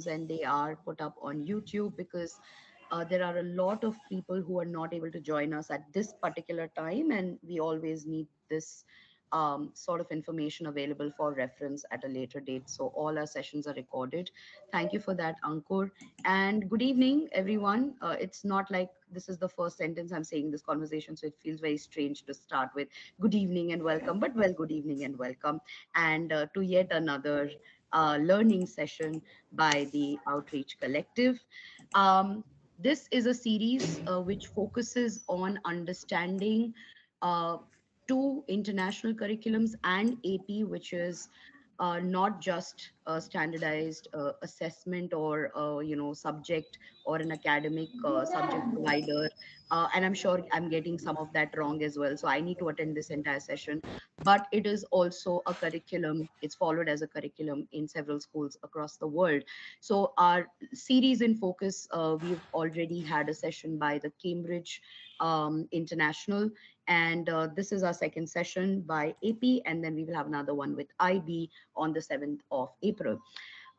and they are put up on YouTube because there are a lot of people who are not able to join us at this particular time, and we always need this sort of information available for reference at a later date. So all our sessions are recorded. Thank you for that, Ankur. And good evening, everyone. It's not like this is the first sentence I'm saying this conversation, so it feels very strange to start with good evening and welcome, but well, good evening and welcome. And to yet another learning session by the Outreach Collective. Um, this is a series which focuses on understanding uh, two international curriculums and AP, which is not just a standardized assessment or subject or an academic subject provider. And I'm sure I'm getting some of that wrong as well. So I need to attend this entire session. But it is also a curriculum. It's followed as a curriculum in several schools across the world. So our series in focus, we've already had a session by the Cambridge International, and this is our second session by AP, and then we will have another one with IB on the 7th of April.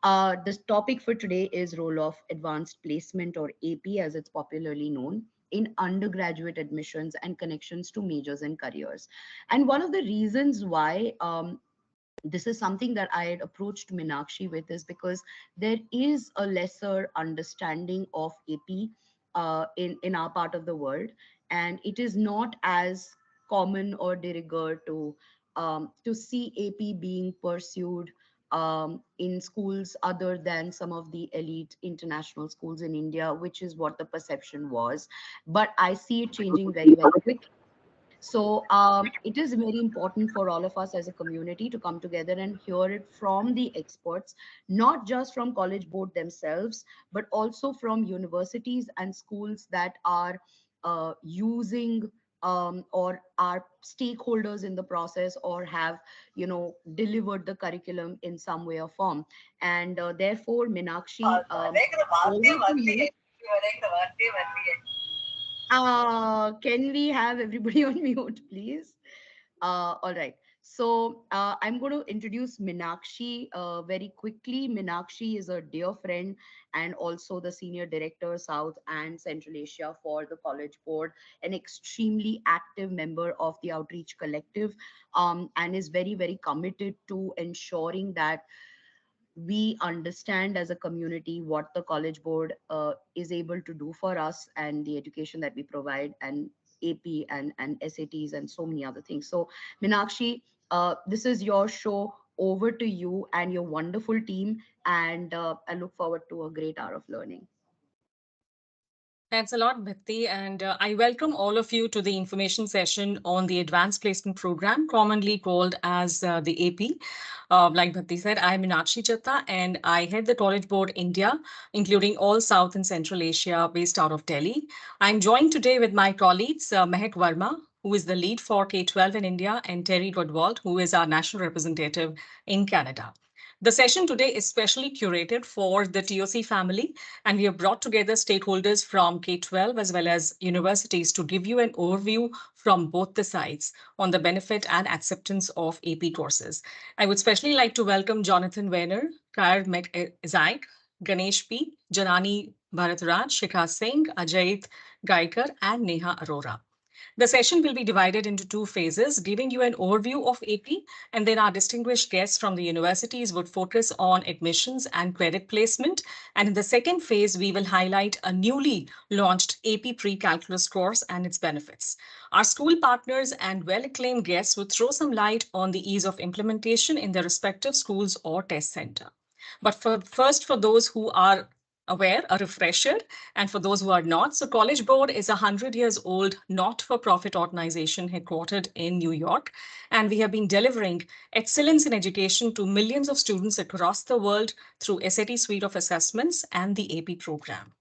The topic for today is role of advanced placement, or AP as it's popularly known, in undergraduate admissions and connections to majors and careers. And one of the reasons why this is something that I had approached Minakshi with is because there is a lesser understanding of AP in our part of the world, and it is not as common or de rigueur to see AP being pursued in schools other than some of the elite international schools in India, which is what the perception was. But I see it changing very, very quickly. So it is very important for all of us as a community to come together and hear it from the experts, not just from College Board themselves, but also from universities and schools that are using or are stakeholders in the process or have, delivered the curriculum in some way or form. And therefore, Minakshi, over to you. Can we have everybody on mute, please? All right. So I'm going to introduce Minakshi very quickly. Minakshi is a dear friend and also the Senior Director, South and Central Asia for the College Board, an extremely active member of the Outreach Collective, and is very, very committed to ensuring that we understand as a community what the College Board is able to do for us and the education that we provide, and AP and SATs and so many other things. So, Minakshi, this is your show. Over to you and your wonderful team. And I look forward to a great hour of learning. Thanks a lot, Bhakti, and I welcome all of you to the information session on the Advanced Placement Program, commonly called as the AP. Like Bhakti said, I'm Meenakshi Chatta, and I head the College Board India, including all South and Central Asia, based out of Delhi. I'm joined today with my colleagues, Mehak Verma, who is the lead for K-12 in India, and Terry Godwald, who is our national representative in Canada. The session today is specially curated for the TOC family, and we have brought together stakeholders from K-12 as well as universities to give you an overview from both the sides on the benefit and acceptance of AP courses. I would especially like to welcome Jonathan Werner, Kair Zaik, Ganesh P, Janani Bharatraj, Shikha Singh, Ajayit Gaikar, and Neha Arora. The session will be divided into two phases, giving you an overview of AP, and then our distinguished guests from the universities would focus on admissions and credit placement. And in the second phase, we will highlight a newly launched AP pre-calculus course and its benefits. Our school partners and well-acclaimed guests would throw some light on the ease of implementation in their respective schools or test center. But first, for those who are aware, a refresher, and for those who are not, so College Board is a 100 years old not-for-profit organization headquartered in New York, and we have been delivering excellence in education to millions of students across the world through SAT suite of assessments and the AP program.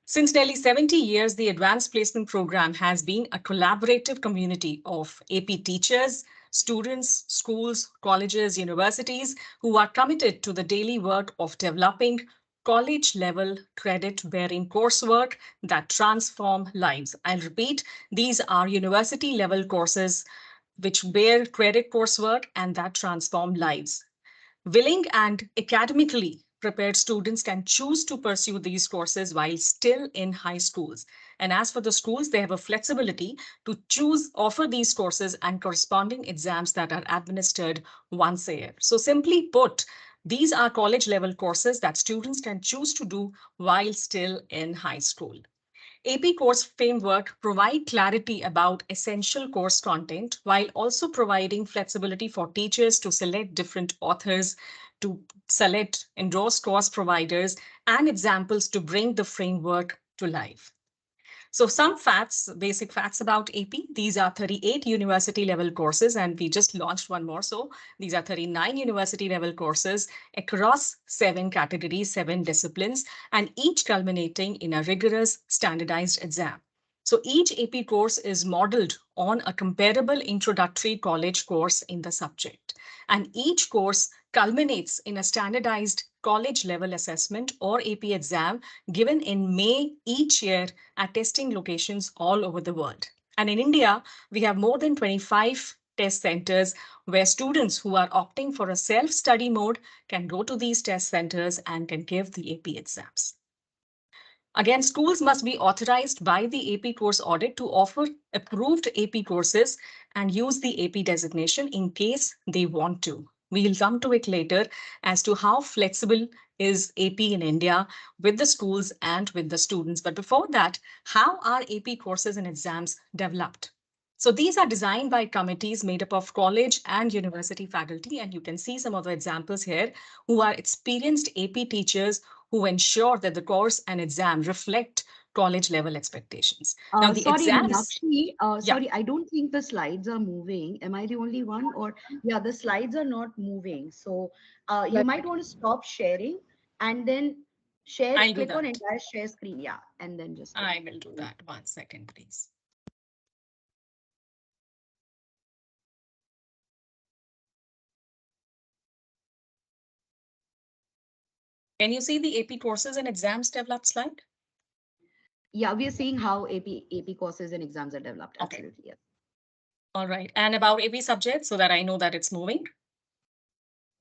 Since nearly 70 years, the Advanced Placement Program has been a collaborative community of AP teachers, students, schools, colleges, universities who are committed to the daily work of developing college level credit bearing coursework that transform lives. I'll repeat, these are university level courses which bear credit coursework and that transform lives. Willing and academically prepared students can choose to pursue these courses while still in high schools. And as for the schools, they have a flexibility to choose, offer these courses and corresponding exams that are administered once a year. So simply put, these are college level courses that students can choose to do while still in high school. AP course framework provide clarity about essential course content while also providing flexibility for teachers to select different authors, to select endorsed course providers, and examples to bring the framework to life. So some facts, basic facts about AP. These are 38 university level courses, and we just launched one more. So these are 39 university level courses across 7 categories, 7 disciplines, and each culminating in a rigorous standardized exam. So each AP course is modeled on a comparable introductory college course in the subject. And each course culminates in a standardized college level assessment or AP exam given in May each year at testing locations all over the world. And in India, we have more than 25 test centers where students who are opting for a self study mode can go to these test centers and can give the AP exams. Again, schools must be authorized by the AP course audit to offer approved AP courses and use the AP designation in case they want to. We'll come to it later as to how flexible is AP in India with the schools and with the students. But before that, how are AP courses and exams developed? So these are designed by committees made up of college and university faculty, and you can see some of the examples here who are experienced AP teachers who ensure that the course and exam reflect college level expectations. Now, the Sorry, exams, Meenakshi. yeah, Sorry, I don't think the slides are moving. Am I the only one? Or, yeah, the slides are not moving. So, you Let- might want to stop sharing and then share, I'll do click on that. entire share screen. Yeah. And then just I will do that. 1 second, please. Can you see the AP courses and exams developed slide? yeah, we are seeing how AP courses and exams are developed. Okay. Absolutely. Yes. All right. And about AP subjects so that I know that it's moving.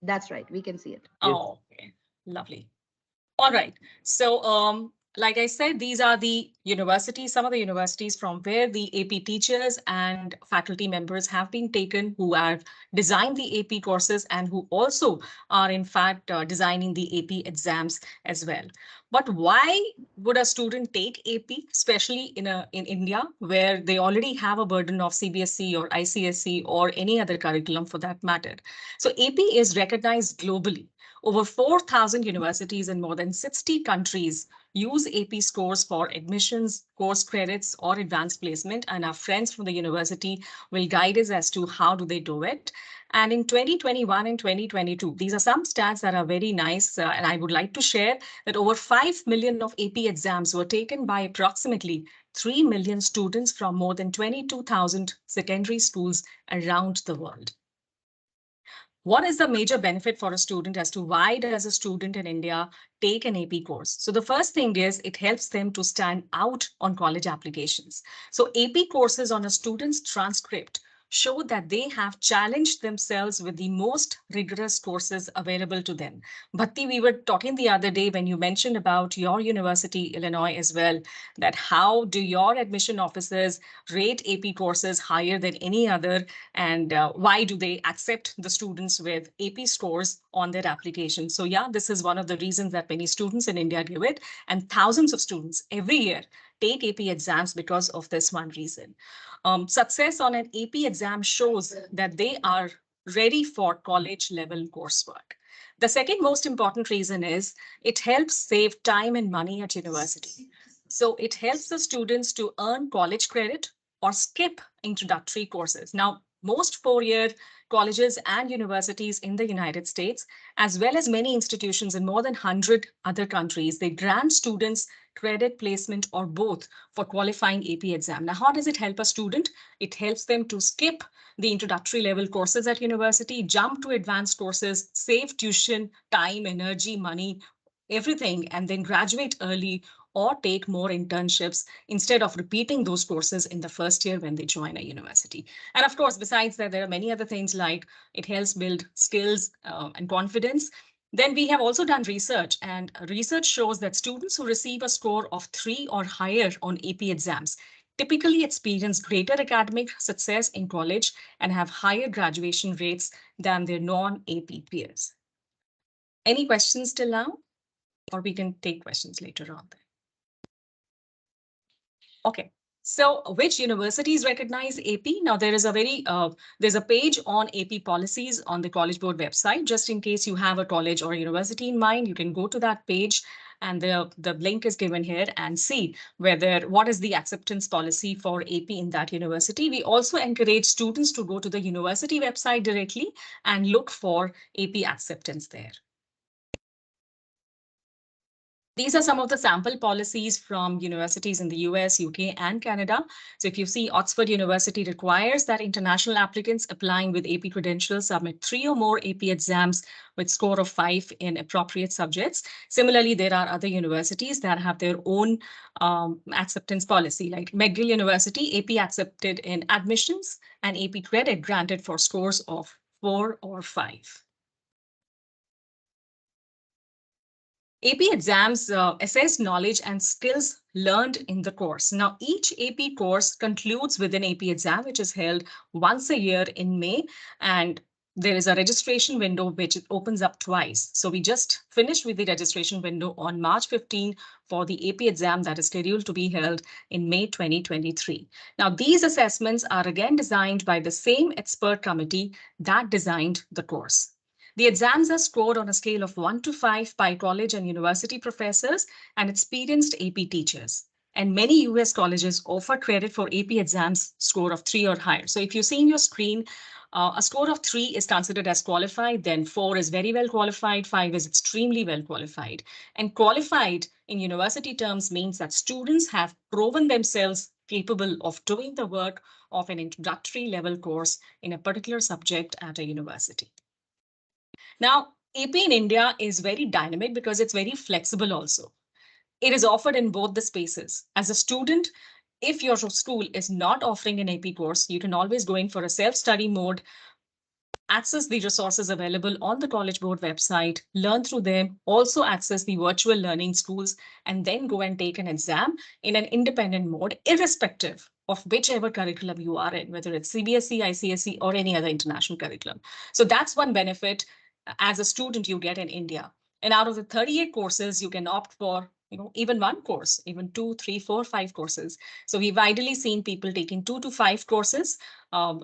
That's right. We can see it. Oh, okay. Lovely. All right. So, like I said, these are the universities, some of the universities from where the AP teachers and faculty members have been taken who have designed the AP courses and who also are, in fact, designing the AP exams as well. But why would a student take AP, especially in India, where they already have a burden of CBSE or ICSE or any other curriculum for that matter? So AP is recognized globally. Over 4,000 universities in more than 60 countries use AP scores for admissions, course credits, or advanced placement. And our friends from the university will guide us as to how do they do it. And in 2021 and 2022, these are some stats that are very nice. And I would like to share that over 5 million of AP exams were taken by approximately 3 million students from more than 22,000 secondary schools around the world. What is the major benefit for a student as to why does a student in India take an AP course? So the first thing is it helps them to stand out on college applications. So AP courses on a student's transcript show that they have challenged themselves with the most rigorous courses available to them. Bhatti, we were talking the other day when you mentioned about your university, Illinois, as well, that how do your admission officers rate AP courses higher than any other, and why do they accept the students with AP scores on their application? So yeah, this is one of the reasons that many students in India give it, and thousands of students every year take AP exams because of this one reason. Success on an AP exam shows that they are ready for college level coursework. The second most important reason is it helps save time and money at university. So it helps the students to earn college credit or skip introductory courses. Now, most 4 year colleges and universities in the United States, as well as many institutions in more than 100 other countries, they grant students credit placement or both for qualifying AP exam. Now, how does it help a student? It helps them to skip the introductory level courses at university, jump to advanced courses, save tuition, time, energy, money, everything, and then graduate early or take more internships instead of repeating those courses in the first year when they join a university. And of course, besides that, there are many other things like it helps build skills and confidence. Then we have also done research, and research shows that students who receive a score of 3 or higher on AP exams typically experience greater academic success in college and have higher graduation rates than their non-AP peers. Any questions till now? Or we can take questions later on. Okay. So which universities recognize AP? Now there's a page on AP policies on the College Board website. Just in case you have a college or a university in mind, you can go to that page and the link is given here and see what is the acceptance policy for AP in that university. We also encourage students to go to the university website directly and look for AP acceptance there. These are some of the sample policies from universities in the US, UK, and Canada. So if you see Oxford University requires that international applicants applying with AP credentials submit 3 or more AP exams with score of 5 in appropriate subjects. Similarly, there are other universities that have their own acceptance policy, like McGill University, AP accepted in admissions and AP credit granted for scores of 4 or 5. AP exams assess knowledge and skills learned in the course. Now, each AP course concludes with an AP exam, which is held once a year in May, and there is a registration window which opens up twice. So we just finished with the registration window on March 15 for the AP exam that is scheduled to be held in May 2023. Now, these assessments are again designed by the same expert committee that designed the course. The exams are scored on a scale of 1 to 5 by college and university professors and experienced AP teachers. And many US colleges offer credit for AP exams score of 3 or higher. So if you see in your screen, a score of 3 is considered as qualified, then 4 is very well qualified, 5 is extremely well qualified. And qualified in university terms means that students have proven themselves capable of doing the work of an introductory level course in a particular subject at a university. Now, AP in India is very dynamic because it's very flexible also. It is offered in both the spaces. As a student, if your school is not offering an AP course, you can always go in for a self-study mode, access the resources available on the College Board website, learn through them, also access the virtual learning schools, and then go and take an exam in an independent mode, irrespective of whichever curriculum you are in, whether it's CBSE, ICSE, or any other international curriculum. So that's one benefit as a student you get in India. And out of the 38 courses, you can opt for even one course, even 2, 3, 4, 5 courses. So we've ideally seen people taking 2 to 5 courses.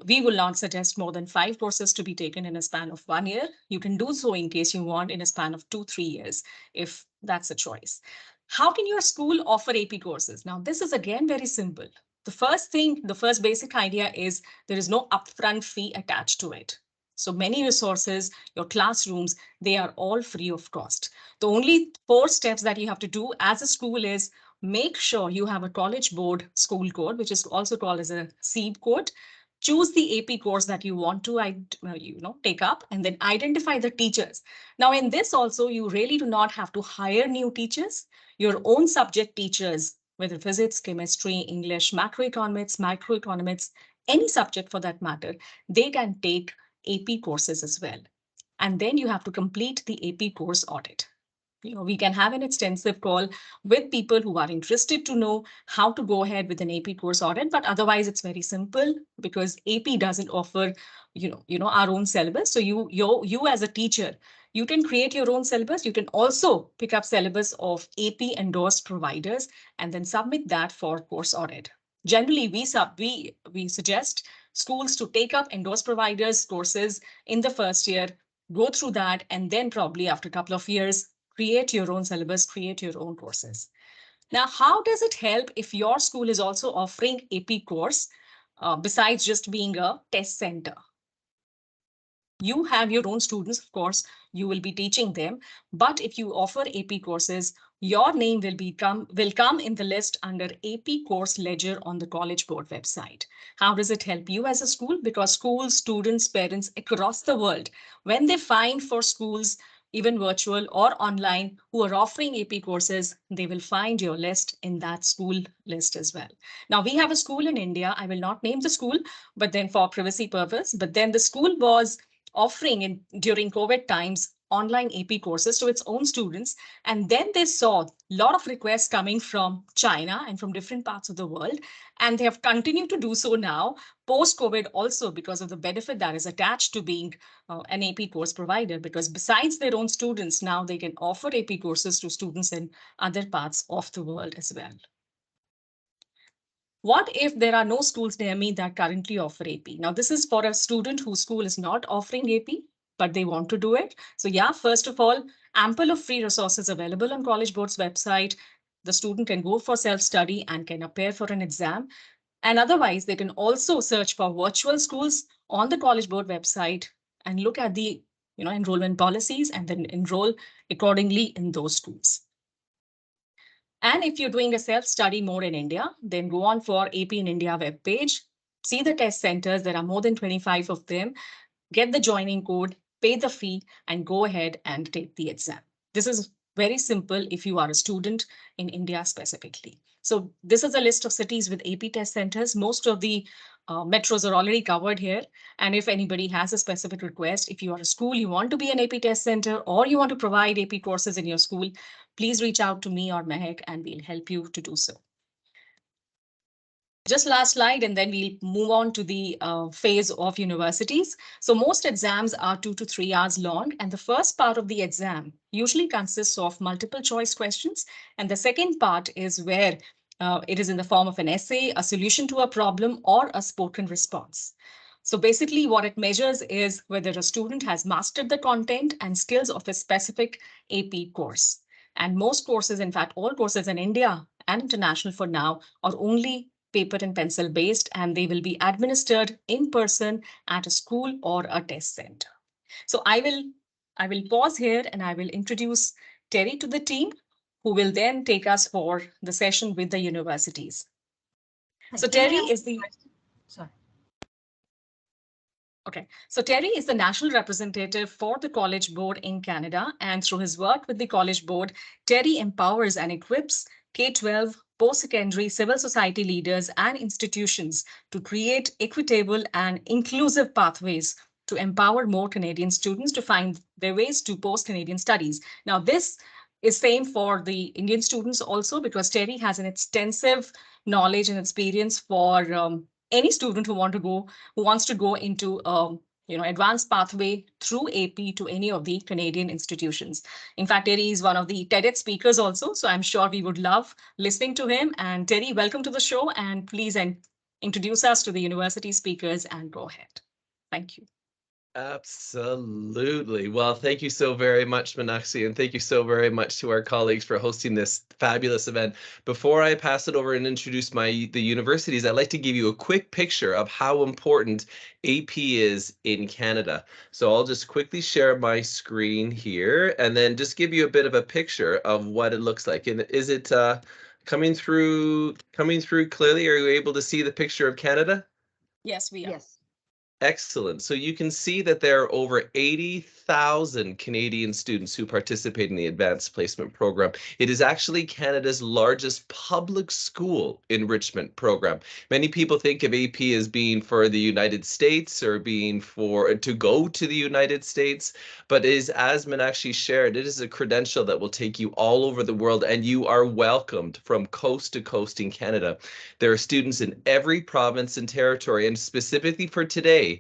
We will not suggest more than 5 courses to be taken in a span of 1 year. You can do so in case you want in a span of 2, 3 years, if that's a choice. How can your school offer AP courses? Now, this is again very simple. The first basic idea is there is no upfront fee attached to it. So many resources, your classrooms, they are all free of cost. The only 4 steps that you have to do as a school is make sure you have a College Board school code, which is also called as a SEEB code. Choose the AP course that you want to take up, and then identify the teachers. Now, in this also, you really do not have to hire new teachers. Your own subject teachers, whether physics, chemistry, English, microeconomics, any subject for that matter, they can take AP courses as well. And then you have to complete the AP course audit. We can have an extensive call with people who are interested to know how to go ahead with an AP course audit, but otherwise it's very simple because AP doesn't offer, our own syllabus. So you as a teacher, you can create your own syllabus. You can also pick up syllabus of AP endorsed providers and then submit that for course audit. Generally, we suggest schools to take up endorsed providers courses in the first year, go through that, and then probably after a couple of years, create your own syllabus, create your own courses. Now, how does it help if your school is also offering AP course besides just being a test center? You have your own students, of course, you will be teaching them. But if you offer AP courses, your name will come in the list under AP course ledger on the College Board website. How does it help you as a school? Because schools, students, parents across the world, when they find for schools, even virtual or online, who are offering AP courses, they will find your list in that school list as well. Now, we have a school in India. I will not name the school, but then for privacy purpose, but then the school was offering during COVID times online AP courses to its own students. And then they saw a lot of requests coming from China and from different parts of the world. And they have continued to do so now, post COVID, also because of the benefit that is attached to being an AP course provider. Because besides their own students, now they can offer AP courses to students in other parts of the world as well. What if there are no schools near me that currently offer AP? Now, this is for a student whose school is not offering AP, but they want to do it. So, yeah, first of all, ample of free resources available on College Board's website. The student can go for self-study and can appear for an exam. And otherwise, they can also search for virtual schools on the College Board website and look at the enrollment policies and then enroll accordingly in those schools. And if you're doing a self-study more in India, then go on for AP in India webpage, see the test centers. There are more than 25 of them. Get the joining code, pay the fee, and go ahead and take the exam. This is very simple if you are a student in India specifically. So this is a list of cities with AP test centers. Most of the metros are already covered here. And if anybody has a specific request, if you are a school, you want to be an AP test center, or you want to provide AP courses in your school, please reach out to me or Mehak and we'll help you to do so. Just last slide, and then we'll move on to the phase of universities. So most exams are 2 to 3 hours long, and the first part of the exam usually consists of multiple choice questions. And the second part is where it is in the form of an essay, a solution to a problem, or a spoken response. So basically what it measures is whether a student has mastered the content and skills of a specific AP course. And most courses, in fact, all courses in India and international for now, are only paper and pencil based, and they will be administered in person at a school or a test center. So I will pause here and I will introduce Terry to the team, who will then take us for the session with the universities. So Can I Terry ask is a the question? Sorry. Okay, so Terry is the national representative for the College Board in Canada, and through his work with the College Board, Terry empowers and equips K-12, post-secondary civil society leaders and institutions to create equitable and inclusive pathways to empower more Canadian students to find their ways to post-Canadian studies. Now, this is same for the Indian students also, because Terry has an extensive knowledge and experience for any student who wants to go into advanced pathway through AP to any of the Canadian institutions. In fact, Terry is one of the TEDx speakers also, so I'm sure we would love listening to him. And Terry, welcome to the show, and please introduce us to the university speakers and go ahead. Thank you. Absolutely. Well, thank you so very much, Meenakshi, and thank you so very much to our colleagues for hosting this fabulous event. Before I pass it over and introduce the universities, I'd like to give you a quick picture of how important AP is in Canada. So I'll just quickly share my screen here and then just give you a bit of a picture of what it looks like. And is it coming through clearly? Are you able to see the picture of Canada? Yes, we are. Yes. Excellent. So you can see that there are over 80,000 Canadian students who participate in the Advanced Placement Program. It is actually Canada's largest public school enrichment program. Many people think of AP as being for the United States or being for to go to the United States, but is, as Meenakshi shared, it is a credential that will take you all over the world, and you are welcomed from coast to coast in Canada. There are students in every province and territory, and specifically for today,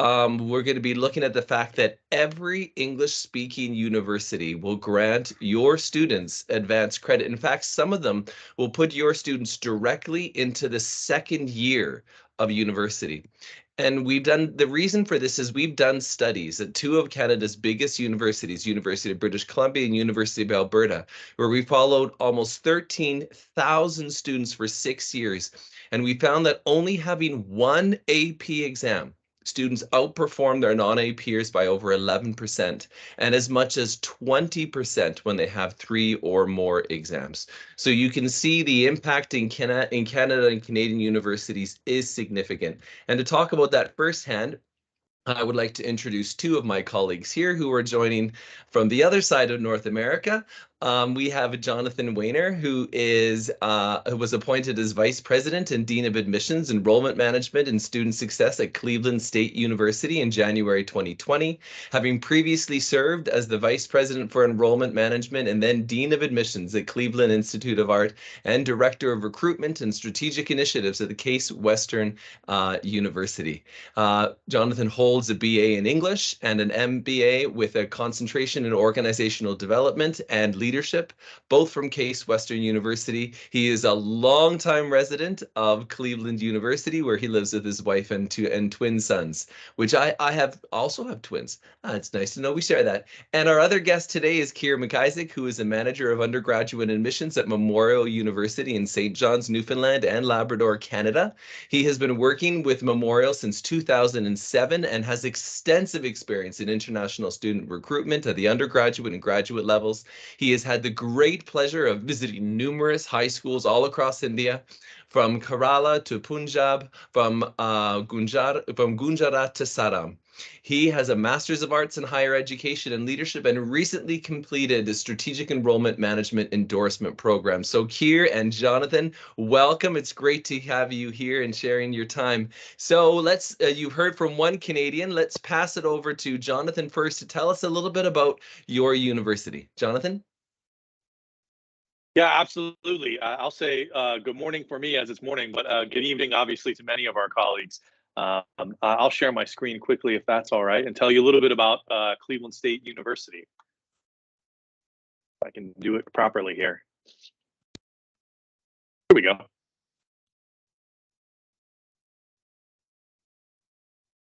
we're going to be looking at the fact that every English-speaking university will grant your students advanced credit. In fact, some of them will put your students directly into the second year of university. And the reason for this is we've done studies at two of Canada's biggest universities, University of British Columbia and University of Alberta, where we followed almost 13,000 students for 6 years. And we found that only having one AP exam, students outperform their non-AP peers by over 11% and as much as 20% when they have 3 or more exams. So you can see the impact in Canada and Canadian universities is significant. And to talk about that firsthand, I would like to introduce two of my colleagues here who are joining from the other side of North America. We have Jonathan Weiner, who was appointed as Vice President and Dean of Admissions, Enrollment Management, and Student Success at Cleveland State University in January 2020, having previously served as the Vice President for Enrollment Management and then Dean of Admissions at Cleveland Institute of Art and Director of Recruitment and Strategic Initiatives at the Case Western University. Jonathan holds a BA in English and an MBA with a concentration in organizational development and leadership, both from Case Western University. He is a longtime resident of Cleveland University, where he lives with his wife and twin sons, which I also have twins. It's nice to know we share that. And our other guest today is Keir McIsaac, who is a manager of undergraduate admissions at Memorial University in St. John's, Newfoundland and Labrador, Canada. He has been working with Memorial since 2007 and has extensive experience in international student recruitment at the undergraduate and graduate levels. He has had the great pleasure of visiting numerous high schools all across India, from Kerala to Punjab, from Gujarat to Saram. He has a Master's of Arts in Higher Education and Leadership and recently completed the Strategic Enrollment Management Endorsement Program. So Keir and Jonathan, welcome. It's great to have you here and sharing your time. So you've heard from one Canadian. Let's pass it over to Jonathan first to tell us a little bit about your university. Jonathan? Yeah, absolutely. I'll say good morning for me as it's morning, but good evening, obviously, to many of our colleagues. I'll share my screen quickly, if that's all right, and tell you a little bit about Cleveland State University. If I can do it properly here. Here we go.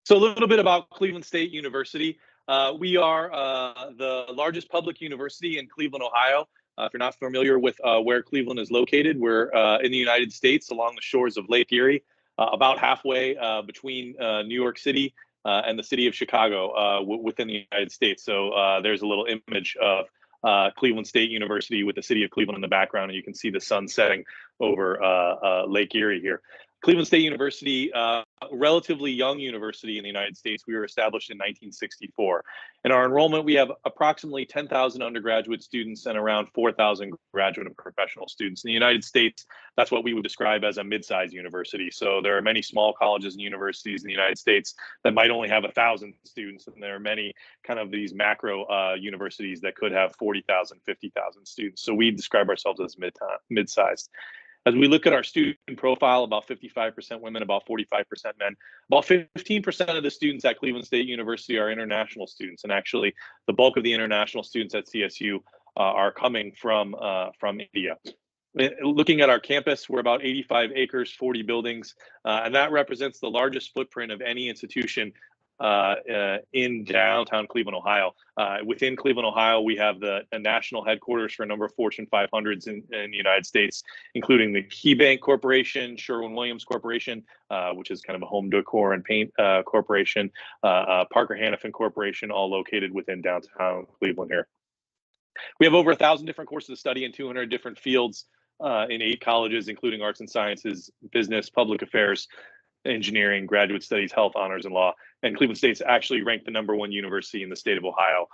So a little bit about Cleveland State University. We are the largest public university in Cleveland, Ohio. If you're not familiar with where Cleveland is located, we're in the United States along the shores of Lake Erie, about halfway between New York City and the city of Chicago within the United States. So there's a little image of Cleveland State University with the city of Cleveland in the background, and you can see the sun setting over Lake Erie here. Cleveland State University, a relatively young university in the United States. We were established in 1964. In our enrollment, we have approximately 10,000 undergraduate students and around 4,000 graduate and professional students. In the United States, that's what we would describe as a mid-sized university. So there are many small colleges and universities in the United States that might only have 1,000 students, and there are many kind of these macro universities that could have 40,000, 50,000 students. So we describe ourselves as mid-sized. As we look at our student profile, about 55% women, about 45% men, about 15% of the students at Cleveland State University are international students. And actually, the bulk of the international students at CSU are coming from India. Looking at our campus, we're about 85 acres, 40 buildings, and that represents the largest footprint of any institution in downtown Cleveland, Ohio. Within Cleveland, Ohio, we have the national headquarters for a number of Fortune 500s in the United States, including the KeyBank Corporation, Sherwin-Williams Corporation, which is kind of a home decor and paint corporation, Parker Hannifin Corporation, all located within downtown Cleveland here. We have over 1,000 different courses of study in 200 different fields in 8 colleges, including arts and sciences, business, public affairs, engineering, graduate studies, health, honors, and law. And Cleveland State's actually ranked the #1 university in the state of Ohio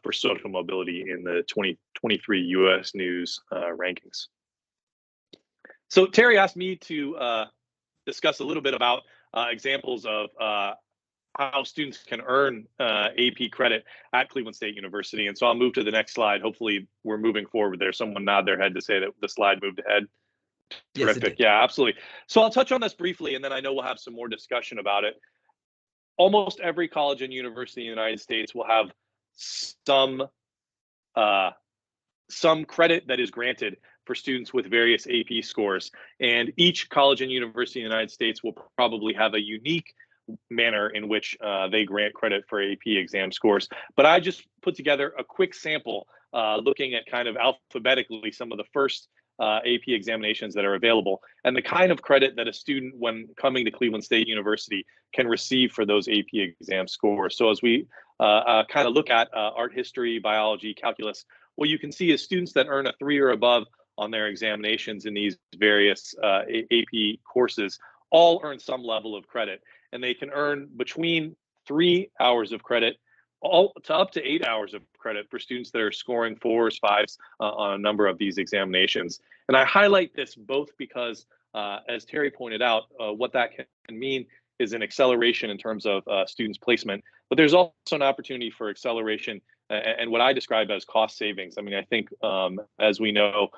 for social mobility in the 2023 U.S. News rankings. So Terry asked me to discuss a little bit about examples of how students can earn AP credit at Cleveland State University. And so I'll move to the next slide. Hopefully we're moving forward there. Someone nod their head to say that the slide moved ahead. Terrific. Yes, yeah, absolutely. So I'll touch on this briefly, and then I know we'll have some more discussion about it. Almost every college and university in the United States will have some credit that is granted for students with various AP scores. And each college and university in the United States will probably have a unique manner in which they grant credit for AP exam scores. But I just put together a quick sample looking at kind of alphabetically some of the first AP examinations that are available and the kind of credit that a student when coming to Cleveland State University can receive for those AP exam scores. So as we kind of look at art history, biology, calculus, what you can see is students that earn a 3 or above on their examinations in these various AP courses all earn some level of credit, and they can earn between 3 hours of credit up to 8 hours of credit for students that are scoring 4s, 5s on a number of these examinations. And I highlight this both because, as Terry pointed out, what that can mean is an acceleration in terms of students' placement, but there's also an opportunity for acceleration and what I describe as cost savings. I mean, I think, as we know,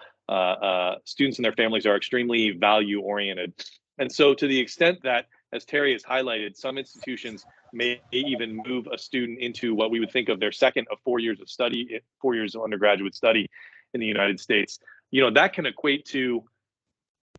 students and their families are extremely value oriented. And so to the extent that, as Terry has highlighted, some institutions may even move a student into what we would think of their second of 4 years of study, 4 years of undergraduate study in the United States, that can equate to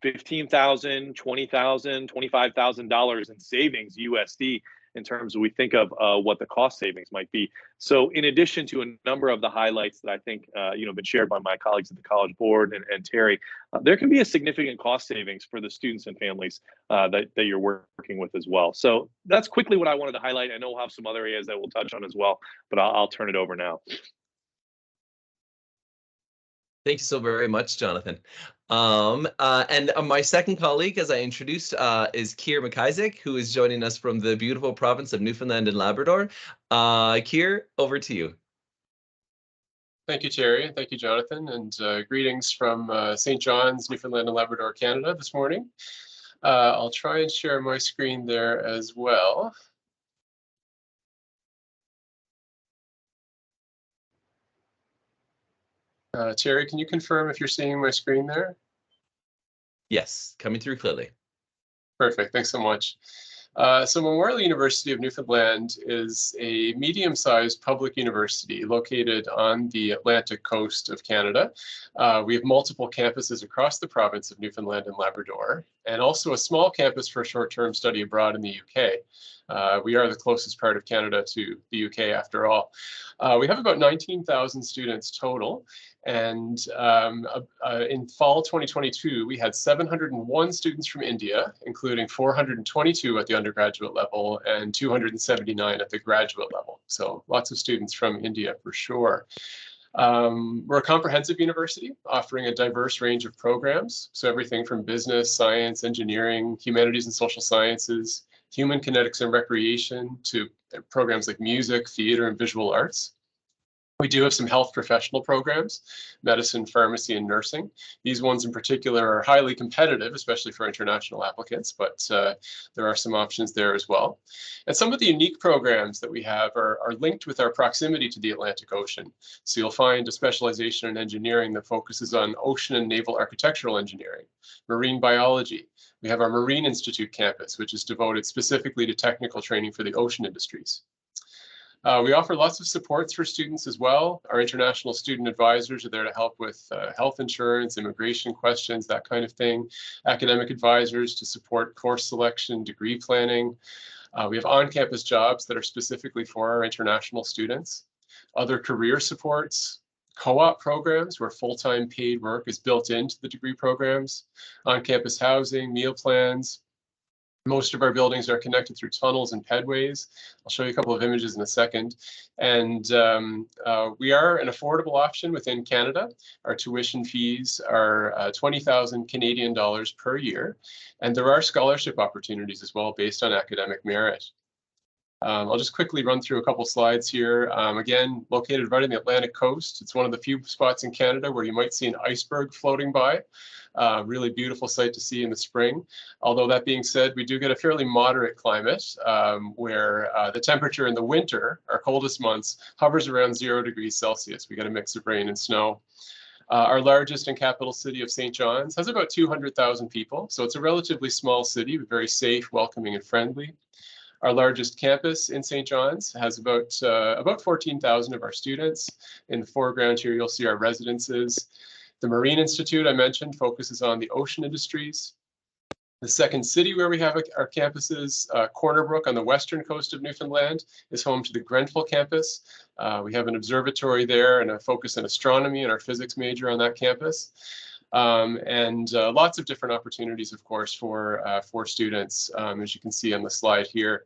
$15,000, $20,000, $25,000 in savings USD in terms of we think of what the cost savings might be. So in addition to a number of the highlights that I think been shared by my colleagues at the College Board and Terry, there can be a significant cost savings for the students and families that you're working with as well. So that's quickly what I wanted to highlight. I know we'll have some other areas that we'll touch on as well, but I'll turn it over now. Thank you so very much, Jonathan. And my second colleague, as I introduced, is Keir McIsaac, who is joining us from the beautiful province of Newfoundland and Labrador. Keir, over to you. Thank you, Terry. Thank you, Jonathan. And greetings from St. John's, Newfoundland and Labrador, Canada this morning. I'll try and share my screen there as well. Terry, can you confirm if you're seeing my screen there? Yes, coming through clearly. Perfect. Thanks so much. So Memorial University of Newfoundland is a medium-sized public university located on the Atlantic coast of Canada. We have multiple campuses across the province of Newfoundland and Labrador, and also a small campus for short-term study abroad in the UK. We are the closest part of Canada to the UK after all. We have about 19,000 students total. And in fall 2022, we had 701 students from India, including 422 at the undergraduate level and 279 at the graduate level. So lots of students from India for sure. We're a comprehensive university offering a diverse range of programs. So everything from business, science, engineering, humanities and social sciences, human kinetics and recreation, to programs like music, theater, and visual arts. We do have some health professional programs, medicine, pharmacy, and nursing. These ones in particular are highly competitive, especially for international applicants, but there are some options there as well. And some of the unique programs that we have are linked with our proximity to the Atlantic Ocean. So you'll find a specialization in engineering that focuses on ocean and naval architectural engineering, marine biology. We have our Marine Institute campus, which is devoted specifically to technical training for the ocean industries. We offer lots of supports for students as well. Our international student advisors are there to help with health insurance, immigration questions, that kind of thing. Academic advisors to support course selection, degree planning. We have on-campus jobs that are specifically for our international students. Other career supports, co-op programs where full-time paid work is built into the degree programs, on-campus housing, meal plans. Most of our buildings are connected through tunnels and pedways. I'll show you a couple of images in a second. And we are an affordable option within Canada. Our tuition fees are 20,000 Canadian dollars per year. And there are scholarship opportunities as well based on academic merit. I'll just quickly run through a couple slides here. Again, located right on the Atlantic coast. It's one of the few spots in Canada where you might see an iceberg floating by. Really beautiful sight to see in the spring. Although that being said, we do get a fairly moderate climate where the temperature in the winter, our coldest months, hovers around 0 degrees Celsius. We get a mix of rain and snow. Our largest and capital city of St. John's has about 200,000 people. So it's a relatively small city, but very safe, welcoming, and friendly. Our largest campus in St. John's has about 14,000 of our students. In the foreground here, you'll see our residences. The Marine Institute I mentioned focuses on the ocean industries. The second city where we have our campuses, Corner Brook on the western coast of Newfoundland, is home to the Grenfell campus. We have an observatory there and a focus on astronomy and our physics major on that campus. And lots of different opportunities, of course, for students, as you can see on the slide here.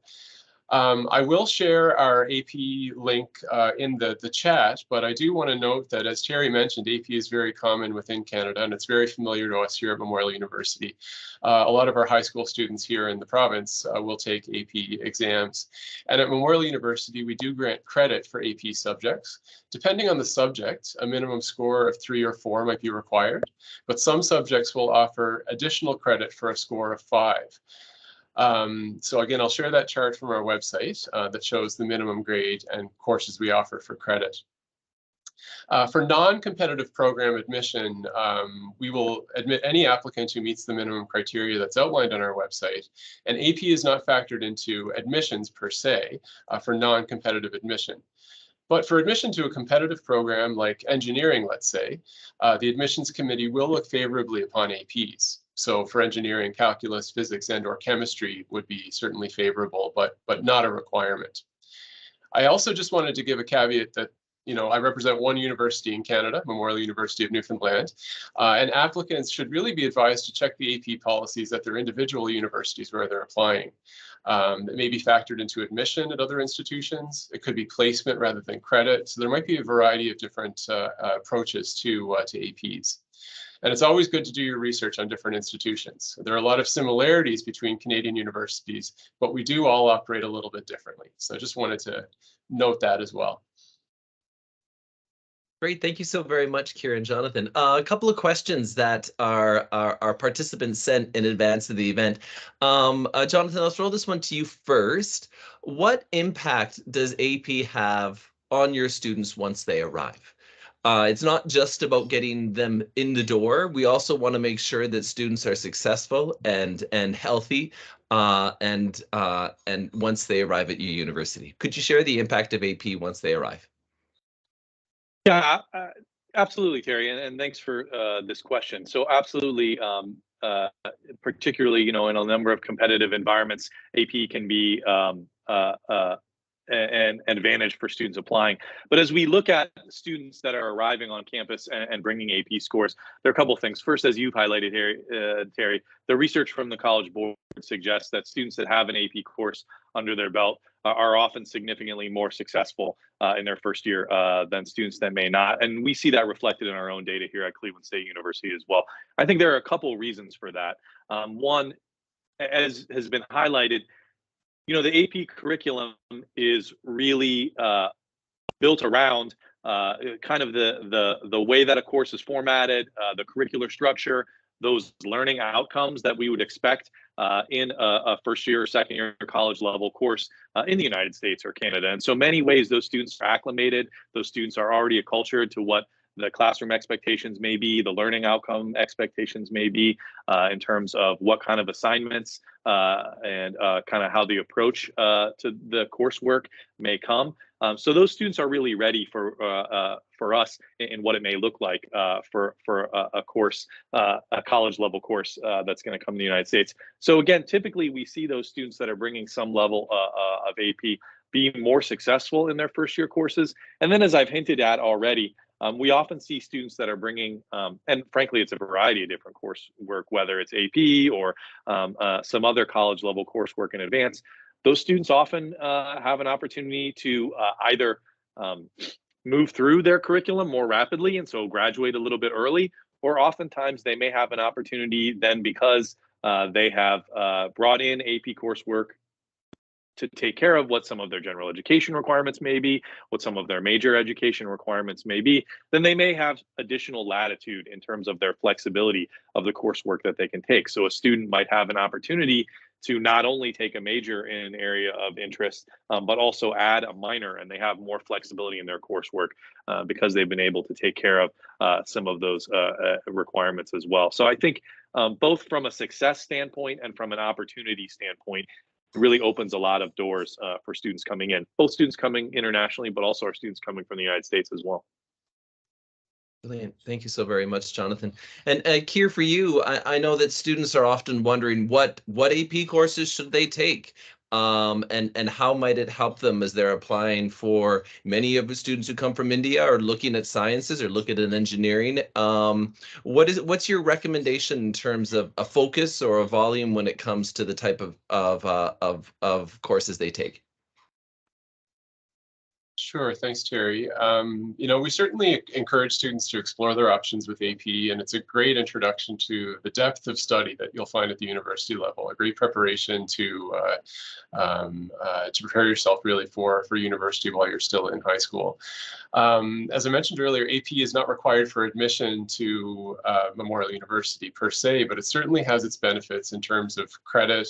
I will share our AP link in the chat, but I do want to note that, as Terry mentioned, AP is very common within Canada, and it's very familiar to us here at Memorial University. A lot of our high school students here in the province will take AP exams. And at Memorial University, we do grant credit for AP subjects. Depending on the subject, a minimum score of 3 or 4 might be required, but some subjects will offer additional credit for a score of 5. So again, I'll share that chart from our website that shows the minimum grade and courses we offer for credit. For non-competitive program admission, we will admit any applicant who meets the minimum criteria that's outlined on our website, and AP is not factored into admissions per se for non-competitive admission. But for admission to a competitive program like engineering, let's say, the admissions committee will look favorably upon APs. So for engineering, calculus, physics, and/or chemistry would be certainly favorable, but not a requirement. I also just wanted to give a caveat that, you know, I represent one university in Canada, Memorial University of Newfoundland, and applicants should really be advised to check the AP policies at their individual universities where they're applying. It may be factored into admission at other institutions. It could be placement rather than credit. So there might be a variety of different approaches to APs. And it's always good to do your research on different institutions. There are a lot of similarities between Canadian universities, but we do all operate a little bit differently. So I just wanted to note that as well. Great, thank you so very much, Kira and Jonathan. A couple of questions that our participants sent in advance of the event. Jonathan, I'll throw this one to you first. What impact does AP have on your students once they arrive? It's not just about getting them in the door. We also want to make sure that students are successful and healthy and once they arrive at your university. Could you share the impact of AP once they arrive? Yeah, absolutely, Terry, and thanks for this question. So absolutely, particularly, you know, in a number of competitive environments, AP can be an advantage for students applying. But as we look at students that are arriving on campus and bringing AP scores, there are a couple of things. First, as you've highlighted here, Terry, the research from the College Board suggests that students that have an AP course under their belt are often significantly more successful in their first year than students that may not. And we see that reflected in our own data here at Cleveland State University as well. I think there are a couple of reasons for that. One, as has been highlighted, you know, the AP curriculum is really built around kind of the way that a course is formatted, the curricular structure, those learning outcomes that we would expect in a first year or second year college level course in the United States or Canada. And so many ways those students are acclimated, those students are already acculturated to what the classroom expectations may be, the learning outcome expectations may be in terms of what kind of assignments and kind of how the approach to the coursework may come. So those students are really ready for us in what it may look like for a course, a college level course that's going to come to the United States. So again, typically we see those students that are bringing some level of AP being more successful in their first year courses. And then, as I've hinted at already, we often see students that are bringing, and frankly, it's a variety of different coursework, whether it's AP or some other college level coursework in advance. Those students often have an opportunity to either move through their curriculum more rapidly and so graduate a little bit early, or oftentimes they may have an opportunity then because they have brought in AP coursework to take care of what some of their general education requirements may be, what some of their major education requirements may be, then they may have additional latitude in terms of their flexibility of the coursework that they can take. So a student might have an opportunity to not only take a major in an area of interest, but also add a minor, and they have more flexibility in their coursework because they've been able to take care of some of those requirements as well. So I think both from a success standpoint and from an opportunity standpoint, really opens a lot of doors for students coming in, both students coming internationally, but also our students coming from the United States as well. Brilliant. Thank you so very much, Jonathan. And Keir, for you, I know that students are often wondering what AP courses should they take, and how might it help them as they're applying for many of the students who come from India or looking at sciences or looking at engineering. What's your recommendation in terms of a focus or a volume when it comes to the type of courses they take? Sure, thanks, Terry. We certainly encourage students to explore their options with AP, and it's a great introduction to the depth of study that you'll find at the university level, a great preparation to prepare yourself really for university while you're still in high school. As I mentioned earlier, AP is not required for admission to Memorial University per se, but it certainly has its benefits in terms of credit,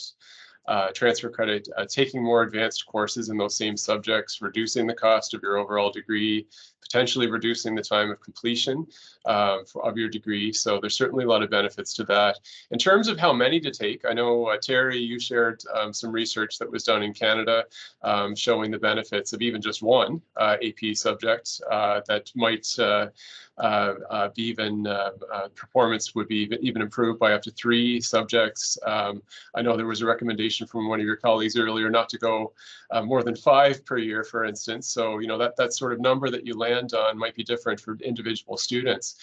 transfer credit, taking more advanced courses in those same subjects, reducing the cost of your overall degree, potentially reducing the time of completion of your degree. So there's certainly a lot of benefits to that. In terms of how many to take, I know, Terry, you shared some research that was done in Canada showing the benefits of even just one AP subject that might be even performance would be even improved by up to 3 subjects. I know there was a recommendation from one of your colleagues earlier not to go more than 5 per year, for instance. So, that sort of number that you land on might be different for individual students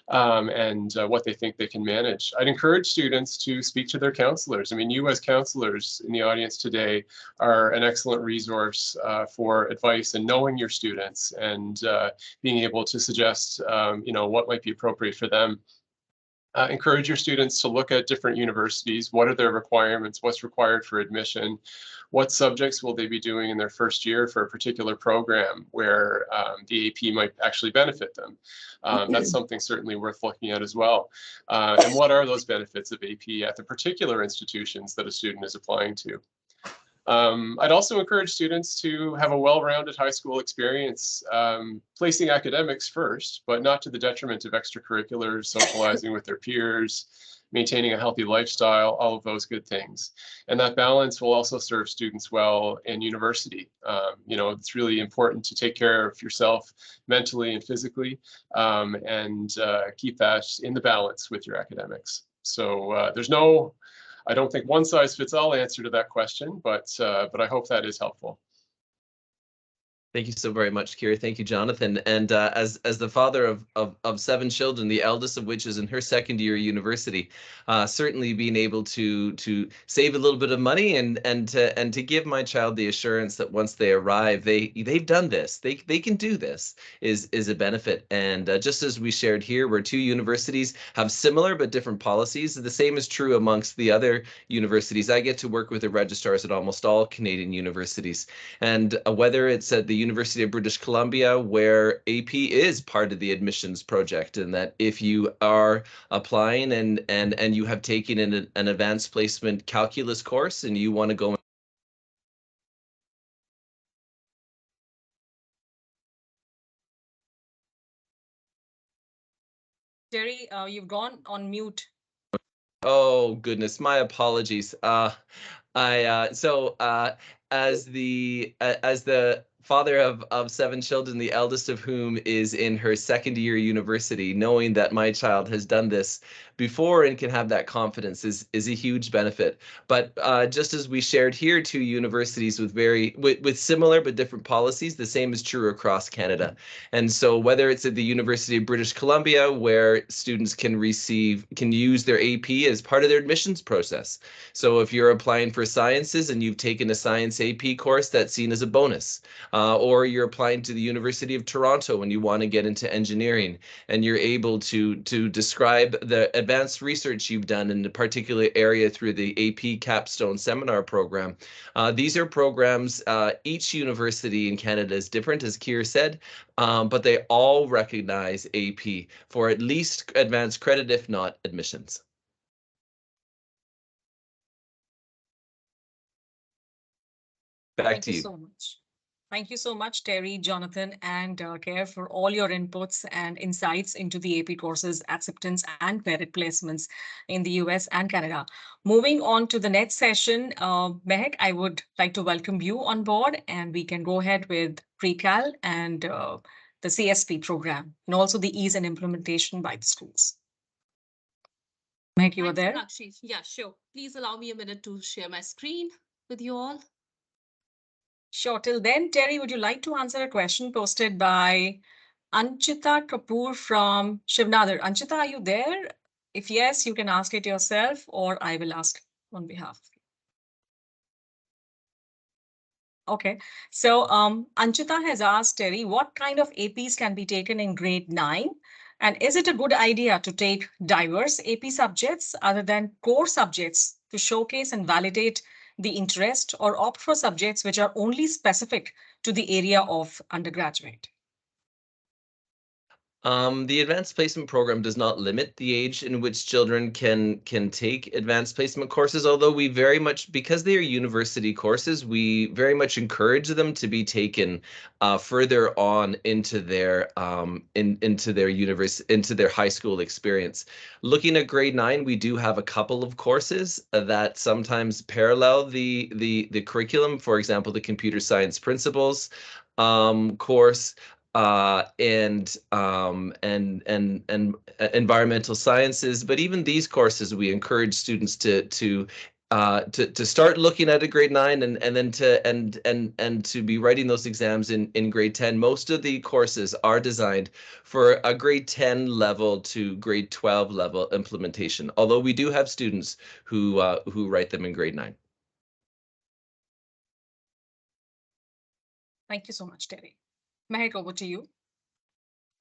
and what they think they can manage. I'd encourage students to speak to their counselors. I mean, you as counselors in the audience today are an excellent resource for advice and knowing your students and being able to suggest, what might be appropriate for them. Encourage your students to look at different universities. What are their requirements? What's required for admission? What subjects will they be doing in their first year for a particular program where the AP might actually benefit them? That's something certainly worth looking at as well. And what are those benefits of AP at the particular institutions that a student is applying to? I'd also encourage students to have a well-rounded high school experience, placing academics first, but not to the detriment of extracurriculars, socializing with their peers, maintaining a healthy lifestyle, all of those good things. And that balance will also serve students well in university. It's really important to take care of yourself mentally and physically and keep that in the balance with your academics. So I don't think one size fits all answer to that question, but I hope that is helpful. Thank you so very much, Kira. Thank you, Jonathan. And as the father of 7 children, the eldest of which is in her second year university, certainly being able to save a little bit of money and to give my child the assurance that once they arrive, they've done this, they can do this is a benefit. And just as we shared here, where 2 universities have similar but different policies, the same is true amongst the other universities. I get to work with the registrars at almost all Canadian universities, and whether it's at the University of British Columbia, where AP is part of the admissions project, and that if you are applying and you have taken an advanced placement calculus course and you want to go Terry, you've gone on mute. Oh goodness, my apologies. As the father of 7 children, the eldest of whom is in her second year university, knowing that my child has done this before and can have that confidence is a huge benefit. But just as we shared here, 2 universities with similar but different policies, the same is true across Canada. And so whether it's at the University of British Columbia, where students can use their AP as part of their admissions process. So if you're applying for sciences and you've taken a science AP course, that's seen as a bonus. Or you're applying to the University of Toronto and you want to get into engineering, and you're able to describe the advanced research you've done in a particular area through the AP Capstone Seminar Program. These are programs, each university in Canada is different, as Keir said, but they all recognize AP for at least advanced credit, if not admissions. Back to you. Thank you so much. Thank you so much, Terry, Jonathan, and Care, for all your inputs and insights into the AP courses, acceptance, and credit placements in the US and Canada. Moving on to the next session, Mehak, I would like to welcome you on board, and we can go ahead with pre-cal and the CSP program, and also the ease and implementation by the schools. Mehak, you are there? Thanks, Meenakshi. Yeah, sure. Please allow me a minute to share my screen with you all. Sure. Till then, Terry, would you like to answer a question posted by Anchita Kapoor from Shivnadar? Anchita, are you there? If yes, you can ask it yourself, or I will ask on behalf of you. Okay. So Anchita has asked Terry, what kind of APs can be taken in grade 9? And is it a good idea to take diverse AP subjects other than core subjects to showcase and validate the interest, or opt for subjects which are only specific to the area of undergraduate? The advanced placement program does not limit the age in which children can take advanced placement courses, although we very much, because they are university courses, we very much encourage them to be taken further on into their into their high school experience. Looking at grade 9, we do have a couple of courses that sometimes parallel the curriculum. For example, the computer science principles course, and environmental sciences. But even these courses, we encourage students to start looking at a grade 9, and then to be writing those exams in grade 10. Most of the courses are designed for a grade 10 level to grade 12 level implementation, although we do have students who write them in grade 9. Thank you so much, Terry. Mehak, over to you.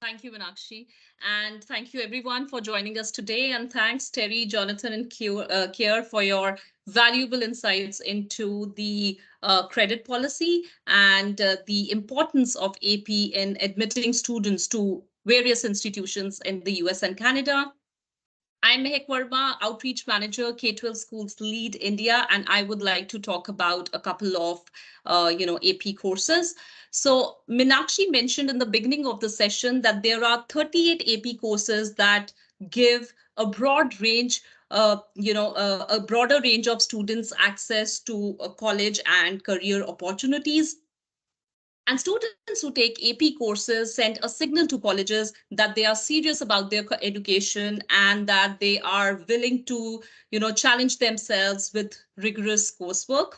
Thank you, Meenakshi. And thank you, everyone, for joining us today. And thanks, Terry, Jonathan, and Kier for your valuable insights into the credit policy and the importance of AP in admitting students to various institutions in the US and Canada. I'm Mehak Verma, Outreach Manager, K-12 Schools Lead India, and I would like to talk about a couple of, AP courses. So Meenakshi mentioned in the beginning of the session that there are 38 AP courses that give a broad range, a broader range of students access to college and career opportunities. And students who take AP courses send a signal to colleges that they are serious about their education and that they are willing to, challenge themselves with rigorous coursework.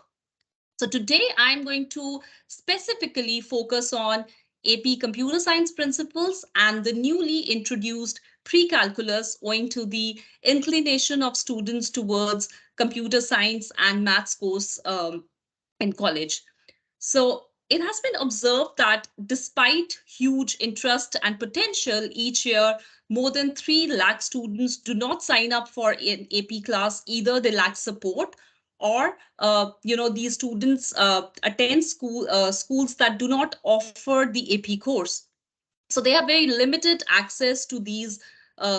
So today I'm going to specifically focus on AP Computer Science Principles and the newly introduced pre-calculus, owing to the inclination of students towards computer science and maths course in college. So it has been observed that despite huge interest and potential each year, more than 3 lakh students do not sign up for an AP class. Either they lack support, or these students attend schools that do not offer the AP course. So they have very limited access to these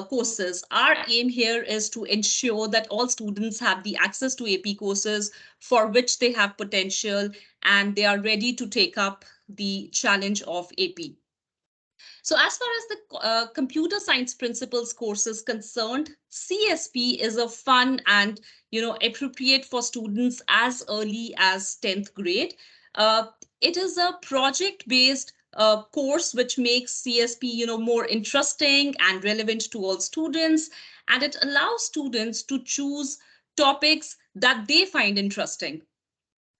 courses. Our aim here is to ensure that all students have the access to AP courses for which they have potential and they are ready to take up the challenge of AP. So as far as the computer science principles course is concerned, CSP is a fun and appropriate for students as early as 10th grade. It is a project-based course which makes CSP more interesting and relevant to all students, and it allows students to choose topics that they find interesting,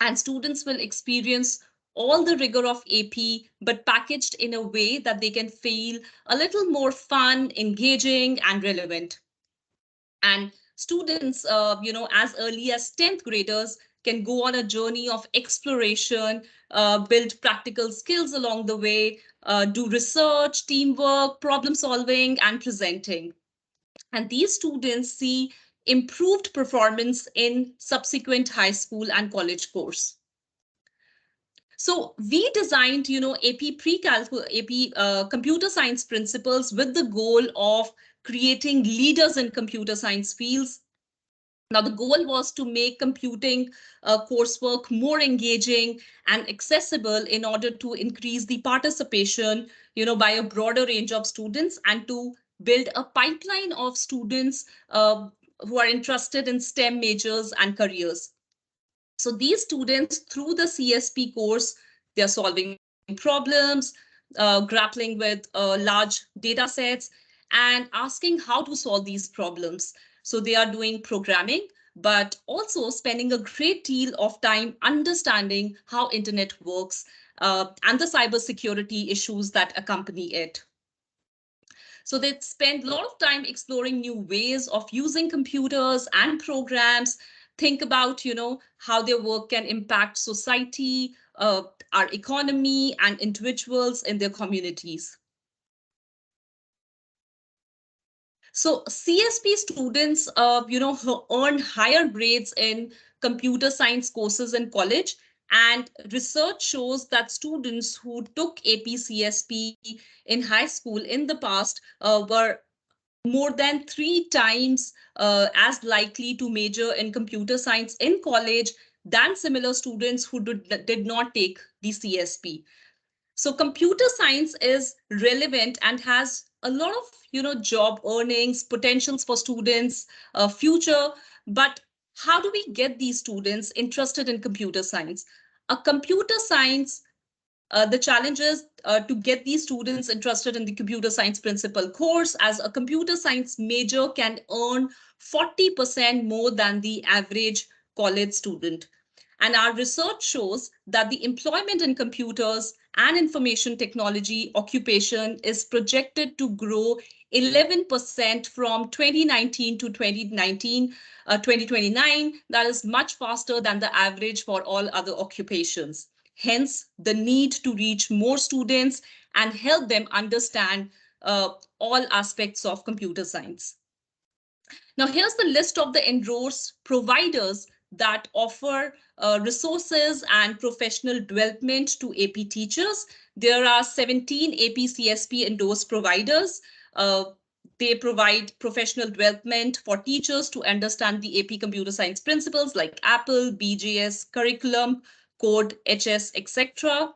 and students will experience all the rigor of AP, but packaged in a way that they can feel a little more fun, engaging, and relevant. And students, as early as 10th graders, can go on a journey of exploration, build practical skills along the way, do research, teamwork, problem solving, and presenting. And these students see improved performance in subsequent high school and college course. So we designed, AP AP computer science principles with the goal of creating leaders in computer science fields. Now, the goal was to make computing coursework more engaging and accessible in order to increase the participation, by a broader range of students, and to build a pipeline of students who are interested in STEM majors and careers. So these students, through the CSP course, they're solving problems, grappling with large data sets, and asking how to solve these problems. So they are doing programming, but also spending a great deal of time understanding how internet works and the cybersecurity issues that accompany it. So they spend a lot of time exploring new ways of using computers and programs, think about, how their work can impact society, our economy and individuals in their communities. So CSP students, who earn higher grades in computer science courses in college, and research shows that students who took AP CSP in high school in the past were more than 3 times as likely to major in computer science in college than similar students who did not take the CSP. So computer science is relevant and has a lot of job earnings potentials for students future. But how do we get these students interested in computer science? A computer science The challenge is to get these students interested in the computer science principal course, as a computer science major can earn 40% more than the average college student. And our research shows that the employment in computers and information technology occupation is projected to grow 11% from 2019 to 2029. That is much faster than the average for all other occupations. Hence, the need to reach more students and help them understand all aspects of computer science. Now, here's the list of the endorsed providers that offer resources and professional development to AP teachers. There are 17 AP CSP endorsed providers. They provide professional development for teachers to understand the AP computer science principles like Apple, BGS, curriculum, code, HS, etc.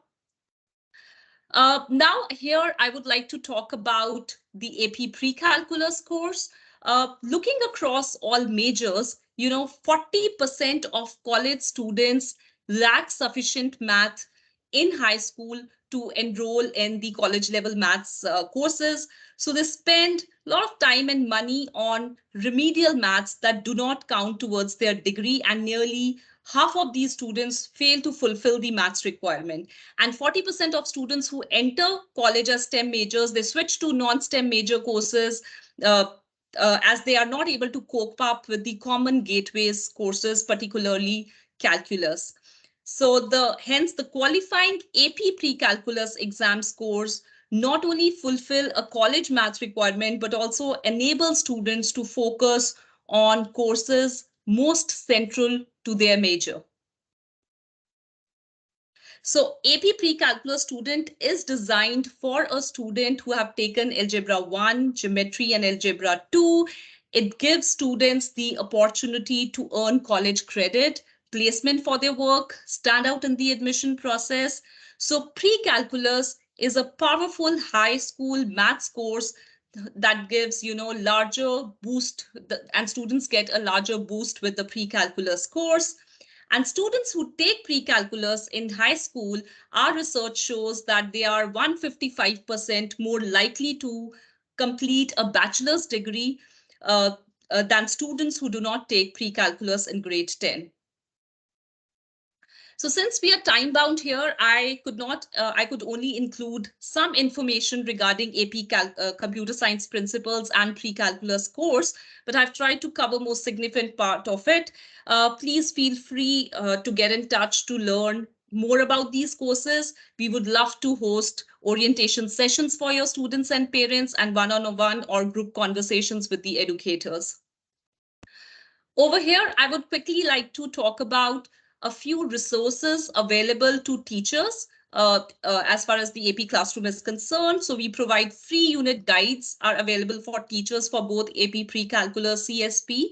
Now, here I would like to talk about the AP pre-calculus course. Looking across all majors, 40% of college students lack sufficient math in high school to enroll in the college level maths courses. So they spend a lot of time and money on remedial maths that do not count towards their degree, and nearly half of these students fail to fulfill the maths requirement. And 40% of students who enter college as STEM majors, they switch to non-STEM major courses uh, as they are not able to cope up with the common gateways courses, particularly calculus. So hence the qualifying AP pre-calculus exam scores not only fulfill a college maths requirement, but also enable students to focus on courses most central to their major. So AP Pre-Calculus student is designed for a student who have taken Algebra 1, Geometry and Algebra 2. It gives students the opportunity to earn college credit, placement for their work, stand out in the admission process. So Pre-Calculus is a powerful high school maths course that gives larger boost, and students get a larger boost with the pre-calculus course. And students who take pre-calculus in high school, our research shows that they are 155% more likely to complete a bachelor's degree than students who do not take pre-calculus in grade 10. So since we are time bound here, I could only include some information regarding AP computer science principles and pre-calculus course, but I've tried to cover most significant part of it. Please feel free to get in touch to learn more about these courses. We would love to host orientation sessions for your students and parents, and one-on-one or group conversations with the educators. Over here, I would quickly like to talk about a few resources available to teachers as far as the AP classroom is concerned. So we provide free unit guides are available for teachers for both AP pre-calculus CSP.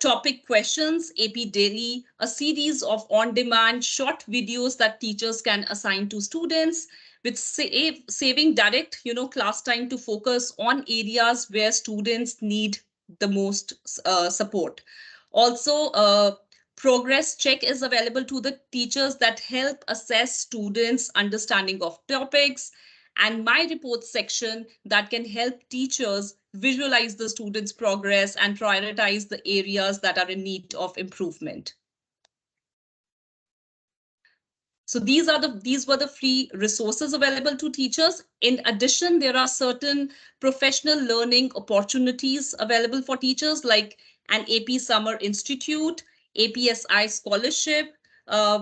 Topic questions, AP Daily, a series of on-demand short videos that teachers can assign to students, with saving direct, class time to focus on areas where students need the most support. Also, progress check is available to the teachers that help assess students' understanding of topics, and my report section that can help teachers visualize the students' progress and prioritize the areas that are in need of improvement. So these were the free resources available to teachers. In addition, there are certain professional learning opportunities available for teachers, like an AP Summer Institute, APSI scholarship,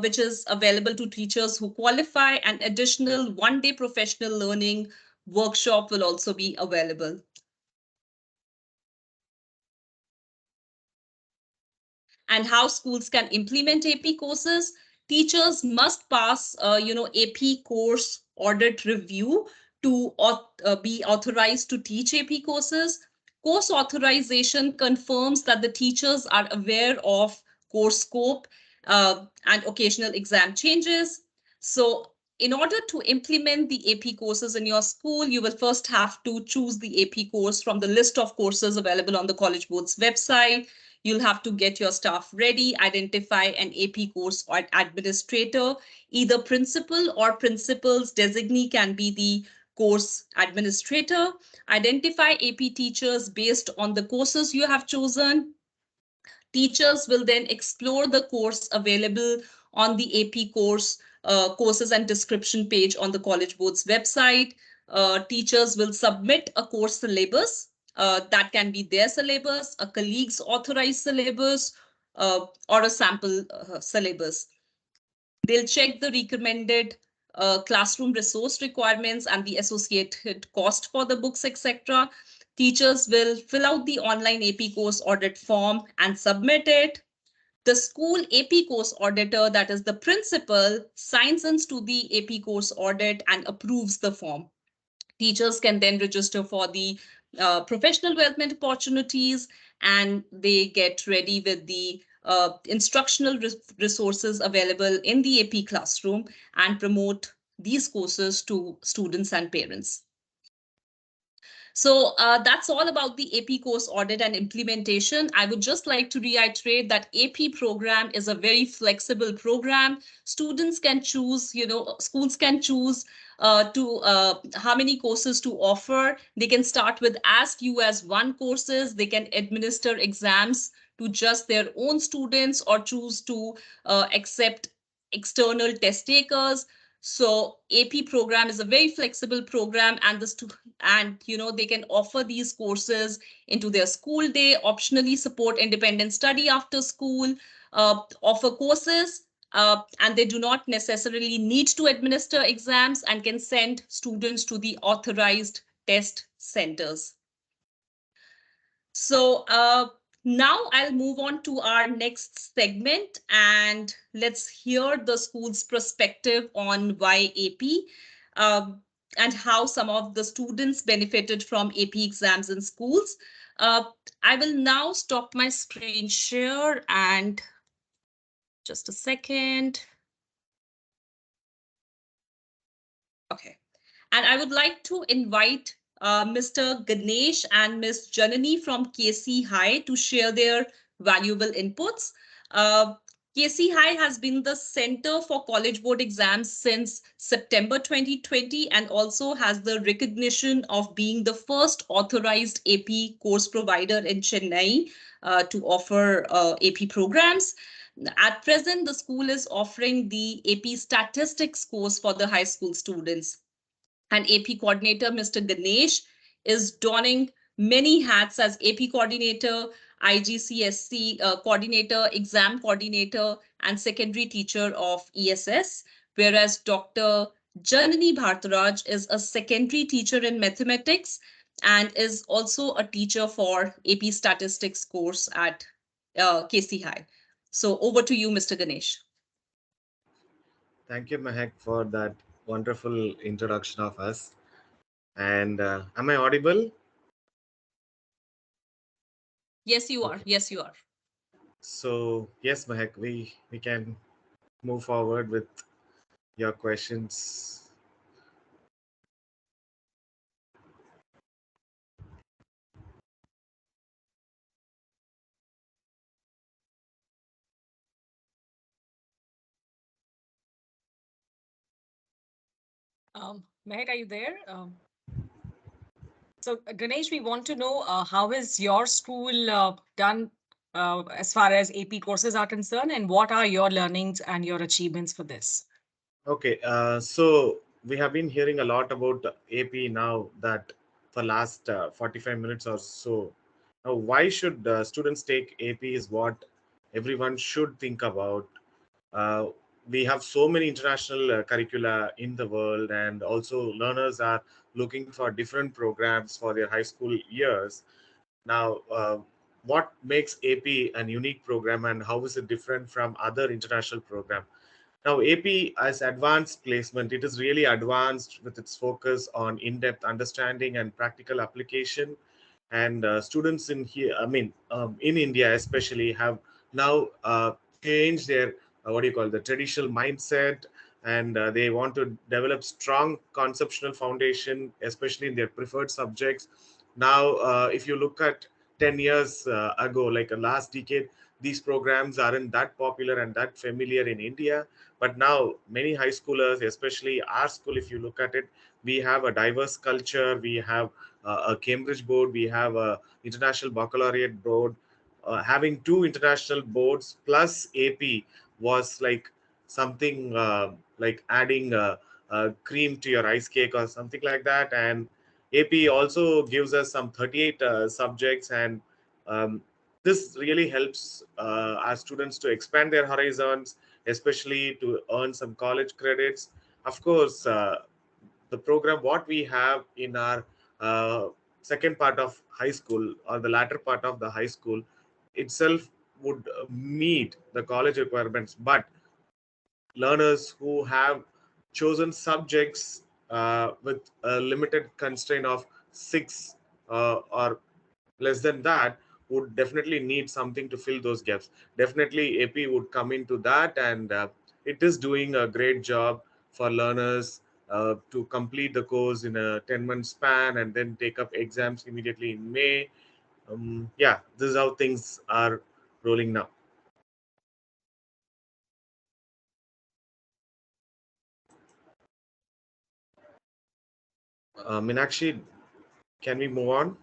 which is available to teachers who qualify. An additional one-day professional learning workshop will also be available. And how schools can implement AP courses. Teachers must pass, AP course audit review to be authorized to teach AP courses. Course authorization confirms that the teachers are aware of course scope and occasional exam changes. So in order to implement the AP courses in your school, you will first have to choose the AP course from the list of courses available on the College Board's website. You'll have to get your staff ready, identify an AP course or administrator. Either principal or principal's designee can be the course administrator. Identify AP teachers based on the courses you have chosen. Teachers will then explore the course available on the AP courses and description page on the College Board's website. Teachers will submit a course syllabus. That can be their syllabus, a colleague's authorized syllabus, or a sample syllabus. They'll check the recommended classroom resource requirements and the associated cost for the books, etc. Teachers will fill out the online AP course audit form and submit it. The school AP course auditor, that is the principal, signs into the AP course audit and approves the form. Teachers can then register for the professional development opportunities, and they get ready with the instructional resources available in the AP classroom and promote these courses to students and parents. So that's all about the AP course audit and implementation. I would just like to reiterate that AP program is a very flexible program. Students can choose, schools can choose to how many courses to offer. They can start with as few as one courses. They can administer exams to just their own students or choose to accept external test takers. So AP program is a very flexible program, and they can offer these courses into their school day, optionally support independent study after school, offer courses, and they do not necessarily need to administer exams and can send students to the authorized test centers. So now I'll move on to our next segment, and let's hear the school's perspective on why AP and how some of the students benefited from AP exams in schools. Uh, I will now stop my screen share and just a second. Okay. And I would like to invite Mr. Ganesh and Ms. Janani from KC High to share their valuable inputs. Uh, KC High has been the center for college board exams since September 2020 and also has the recognition of being the first authorized AP course provider in Chennai to offer AP programs. At present, the school is offering the AP statistics course for the high school students. And AP coordinator, Mr. Ganesh, is donning many hats as AP coordinator, IGCSE coordinator, exam coordinator, and secondary teacher of ESS, whereas Dr. Janani Bhartaraj is a secondary teacher in mathematics and is also a teacher for AP statistics course at KC High. So over to you, Mr. Ganesh. Thank you, Mahek, for that wonderful introduction of us. And am I audible? Yes, you are. Okay. Yes, you are. So yes, Mahek, we can move forward with your questions. Mehak, are you there? So, Ganesh, we want to know how is your school done as far as AP courses are concerned, and what are your learnings and your achievements for this? Okay, so we have been hearing a lot about AP now that for last 45 minutes or so. Now, why should students take AP is what everyone should think about. uh, we have so many international curricula in the world, and also learners are looking for different programs for their high school years. Now, what makes AP an unique program, and how is it different from other international program? Now, AP as advanced placement, it is really advanced with its focus on in-depth understanding and practical application. And students in here, I mean, in India especially, have now changed their what do you call the traditional mindset, and they want to develop strong conceptual foundation, especially in their preferred subjects. Now, if you look at 10 years ago, like a last decade, these programs aren't that popular and that familiar in India. But now, many high schoolers, especially our school, if you look at it, we have a diverse culture. We have a Cambridge board. We have a international baccalaureate board. Having two international boards plus AP was like something like adding cream to your ice cake or something like that. And AP also gives us some 38 subjects, and um, this really helps our students to expand their horizons, especially to earn some college credits. Of course, the program what we have in our uh, second part of high school, or the latter part of the high school itself, would meet the college requirements, but learners who have chosen subjects with a limited constraint of six or less than that would definitely need something to fill those gaps. Definitely, AP would come into that, and it is doing a great job for learners to complete the course in a 10-month span and then take up exams immediately in May. Yeah, this is how things are rolling now. Meenakshi, can we move on?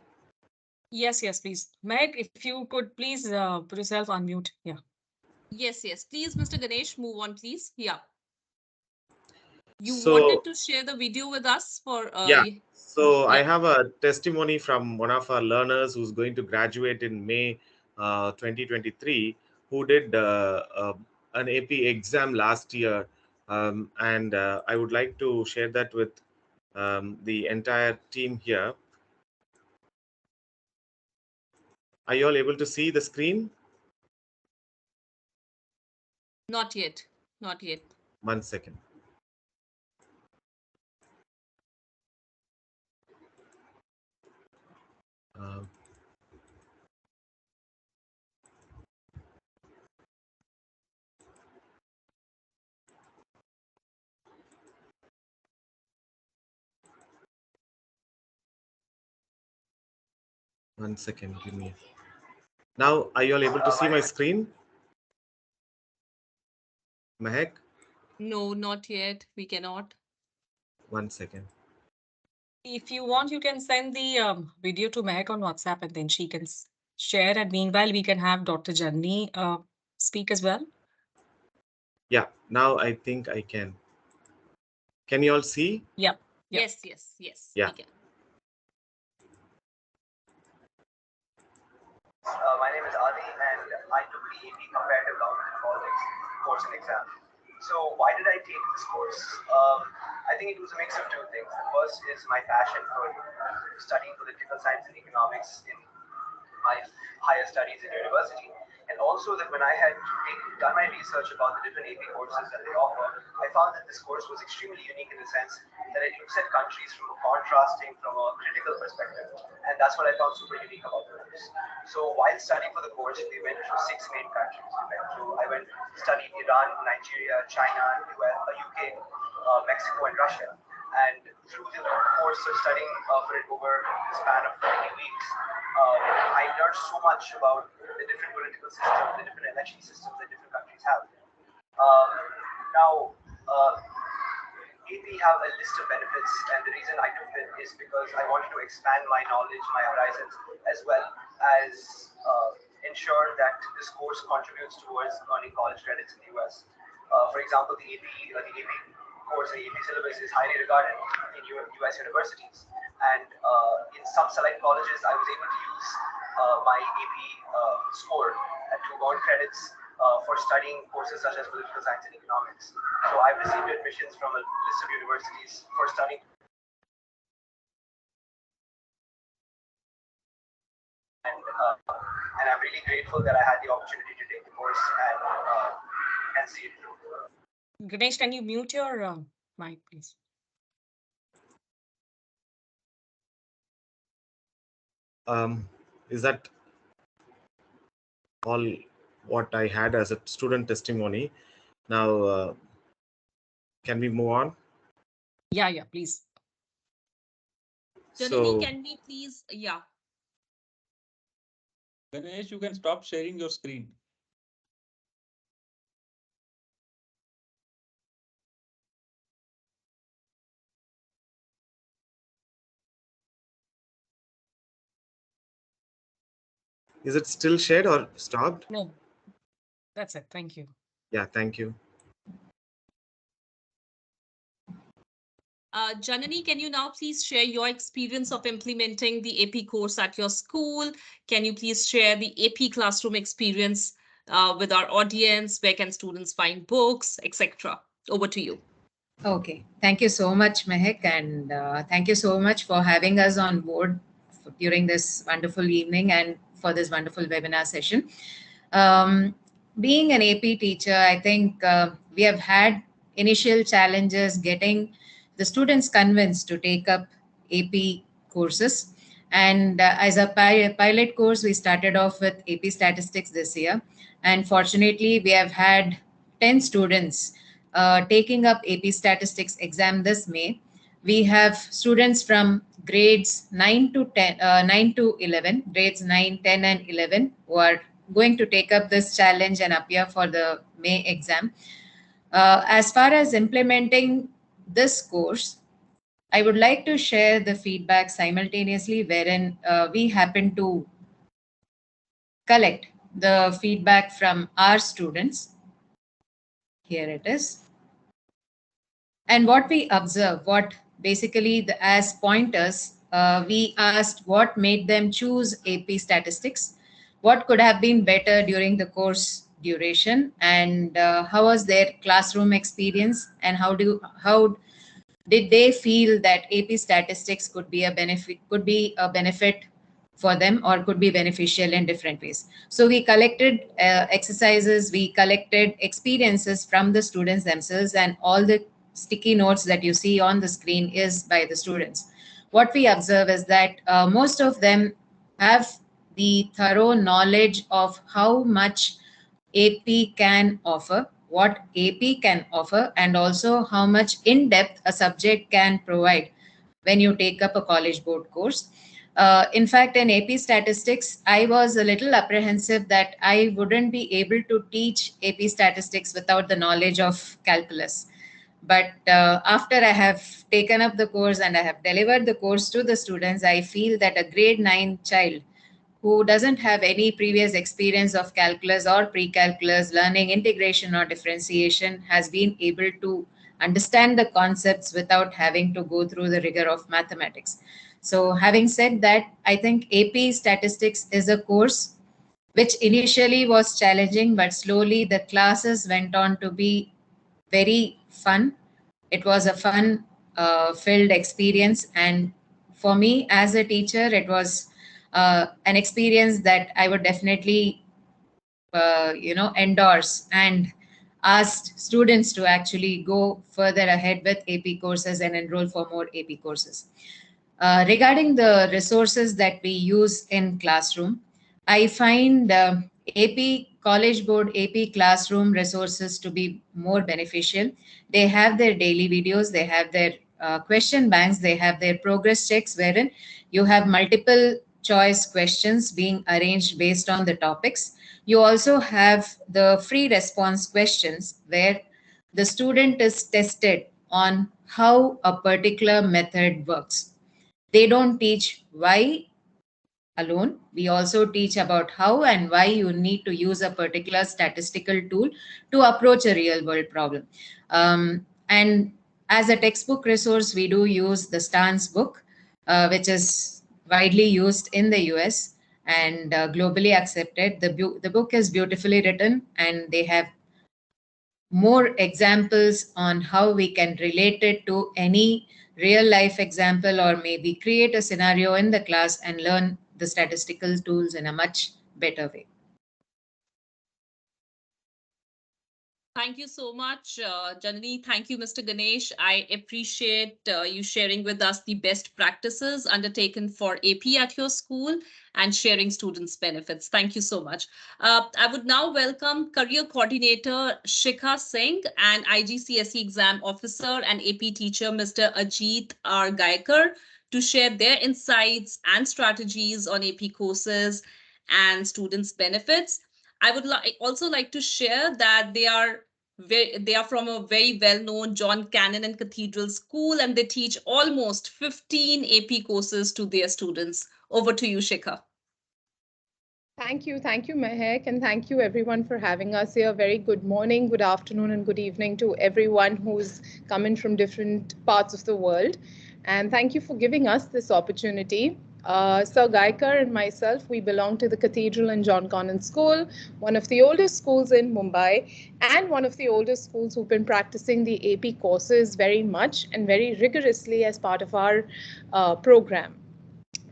Yes, yes, please. Meg, if you could please put yourself on mute. Yeah. Yes, yes. Please, Mr. Ganesh, move on, please. Yeah. You So, wanted to share the video with us for yeah. So I yeah. have a testimony from one of our learners who's going to graduate in May 2023, who did an AP exam last year. And I would like to share that with the entire team here. Are you all able to see the screen? Not yet. Not yet. 1 second. Uh, 1 second. Give me. Now, are you all able to see my screen, Mahek? No, not yet. We cannot. 1 second. If you want, you can send the video to Meg on WhatsApp and then she can share. And meanwhile, we can have Dr. Janni speak as well. Yeah, now I think I can. Can you all see? Yep. Yep. Yes, yes, yes. Yeah. We can. My name is Adi, and I took the AP Comparative Government and Politics course and exam. So, why did I take this course? I think it was a mix of two things. The first is my passion for studying political science and economics in my higher studies in university. And also that when I had done my research about the different AP courses that they offer, I found that this course was extremely unique in the sense that it looks at countries from a contrasting, from a critical perspective. And that's what I found super unique about the course. So while studying for the course, we went through six main countries. I went studied Iran, Nigeria, China, US, UK, Mexico, and Russia. And through the course of studying for it over the span of 20 weeks, I learned so much about the different political systems, the different election systems that different countries have. Um, now, AP have a list of benefits, and the reason I took it is because I wanted to expand my knowledge, my horizons, as well as ensure that this course contributes towards earning college credits in the US. For example, the AP course, the AP syllabus is highly regarded in US universities, and in some select colleges, I was able to use my AP score to earn credits for studying courses such as political science and economics. So I've received admissions from a list of universities for studying, and I'm really grateful that I had the opportunity to take the course and see it through. Ganesh, can you mute your mic, please? Is that all what I had as a student testimony? Now, can we move on? Yeah, please. Janani, So, can we please, yeah. Ganesh, you can stop sharing your screen. is it still shared or stopped? No, that's it. Thank you. Yeah, thank you. Janani, can you now please share your experience of implementing the AP course at your school? Can you please share the AP classroom experience with our audience? Where can students find books, etc.? Over to you. Okay, thank you so much, Mehak, and thank you so much for having us on board during this wonderful evening and for this wonderful webinar session. Being an AP teacher, I think we have had initial challenges getting the students convinced to take up AP courses. And as a pilot course, we started off with AP statistics this year. And fortunately, we have had 10 students taking up AP statistics exam this May. We have students from grades 9 to 10, 9 to 11, grades 9, 10, and 11 who are going to take up this challenge and appear for the May exam. As far as implementing this course, I would like to share the feedback simultaneously, wherein we happen to collect the feedback from our students. Here it is. And what we observe, what basically as pointers, we asked what made them choose AP statistics, what could have been better during the course duration, and how was their classroom experience, and how did they feel that AP statistics could be a benefit for them or could be beneficial in different ways. So we collected exercises, we collected experiences from the students themselves, and all the sticky notes that you see on the screen is by the students. What we observe is that most of them have the thorough knowledge of how much AP can offer, what AP can offer, and also how much in depth a subject can provide when you take up a college board course. In fact, in AP statistics, I was a little apprehensive that I wouldn't be able to teach AP statistics without the knowledge of calculus. But after I have taken up the course and I have delivered the course to the students, I feel that a grade 9 child who doesn't have any previous experience of calculus or pre-calculus, learning integration or differentiation, has been able to understand the concepts without having to go through the rigor of mathematics. So having said that, I think AP statistics is a course which initially was challenging, but slowly the classes went on to be very fun. It was a fun filled experience. And for me as a teacher, it was an experience that I would definitely, endorse and asked students to actually go further ahead with AP courses and enroll for more AP courses. Regarding the resources that we use in classroom, I find AP College Board AP classroom resources to be more beneficial. They have their daily videos, they have their question banks, they have their progress checks, wherein you have multiple choice questions being arranged based on the topics. You also have the free response questions where the student is tested on how a particular method works. They don't teach why alone. We also teach about how and why you need to use a particular statistical tool to approach a real world problem. And as a textbook resource, we do use the Stance book, which is widely used in the US. and globally accepted. The book is beautifully written, and they have more examples on how we can relate it to any real life example, or maybe create a scenario in the class and learn the statistical tools in a much better way. Thank you so much, Janani. Thank you, Mr. Ganesh. I appreciate you sharing with us the best practices undertaken for AP at your school and sharing students' benefits. Thank you so much. I would now welcome Career Coordinator Shikha Singh and IGCSE Exam Officer and AP teacher Mr. Ajit R. Gaikar to share their insights and strategies on AP courses and students' benefits. I would also like to share that they are from a very well-known John Cannon and Cathedral School, and they teach almost 15 AP courses to their students. Over to you, Shikha. Thank you, Mehek, and thank you everyone for having us here. Very good morning, good afternoon, and good evening to everyone who's come in from different parts of the world. And thank you for giving us this opportunity. Sir Gaikar and myself, we belong to the Cathedral and John Connon School, one of the oldest schools in Mumbai, and one of the oldest schools who've been practicing the AP courses very much and very rigorously as part of our program.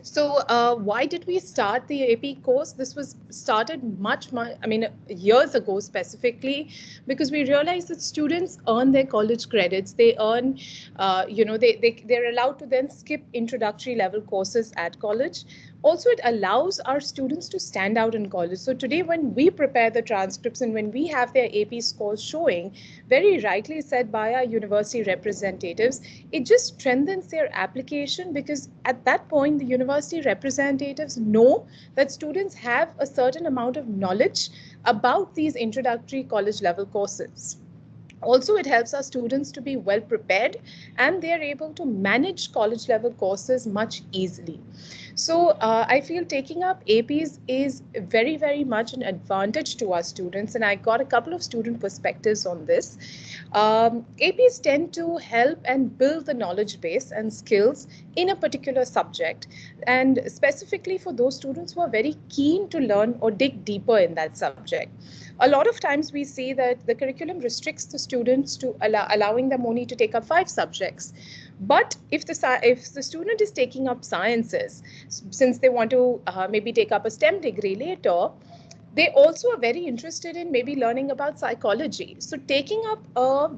So why did we start the AP course? This was started years ago specifically, because we realized that students earn their college credits. They earn, they're allowed to then skip introductory level courses at college. Also, it allows our students to stand out in college. So today, when we prepare the transcripts and when we have their AP scores showing, very rightly said by our university representatives, it just strengthens their application, because at that point, the university representatives know that students have a certain amount of knowledge about these introductory college level courses. Also, it helps our students to be well prepared, and they're able to manage college level courses much easily. So I feel taking up APs is very, very much an advantage to our students, and I got a couple of student perspectives on this. APs tend to help and build the knowledge base and skills in a particular subject, and specifically for those students who are very keen to learn or dig deeper in that subject. A lot of times we see that the curriculum restricts the students to allowing them only to take up 5 subjects. But if the student is taking up sciences, since they want to maybe take up a STEM degree later, they also are very interested in maybe learning about psychology. So taking up a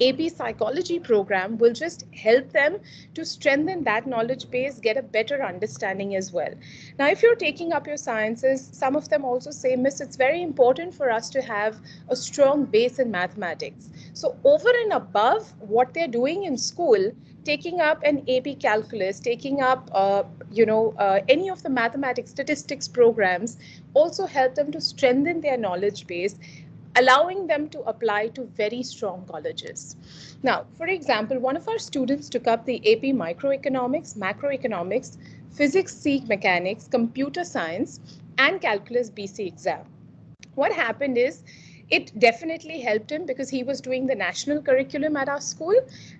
AP psychology program will just help them to strengthen that knowledge base, get a better understanding as well. Now, if you're taking up your sciences, some of them also say, Miss, it's very important for us to have a strong base in mathematics. So over and above what they're doing in school, taking up an AP calculus, taking up, any of the mathematics statistics programs also help them to strengthen their knowledge base, allowing them to apply to very strong colleges. Now, for example, one of our students took up the AP microeconomics, macroeconomics, physics C mechanics, computer science, and calculus BC exam. What happened is, it definitely helped him because he was doing the national curriculum at our school,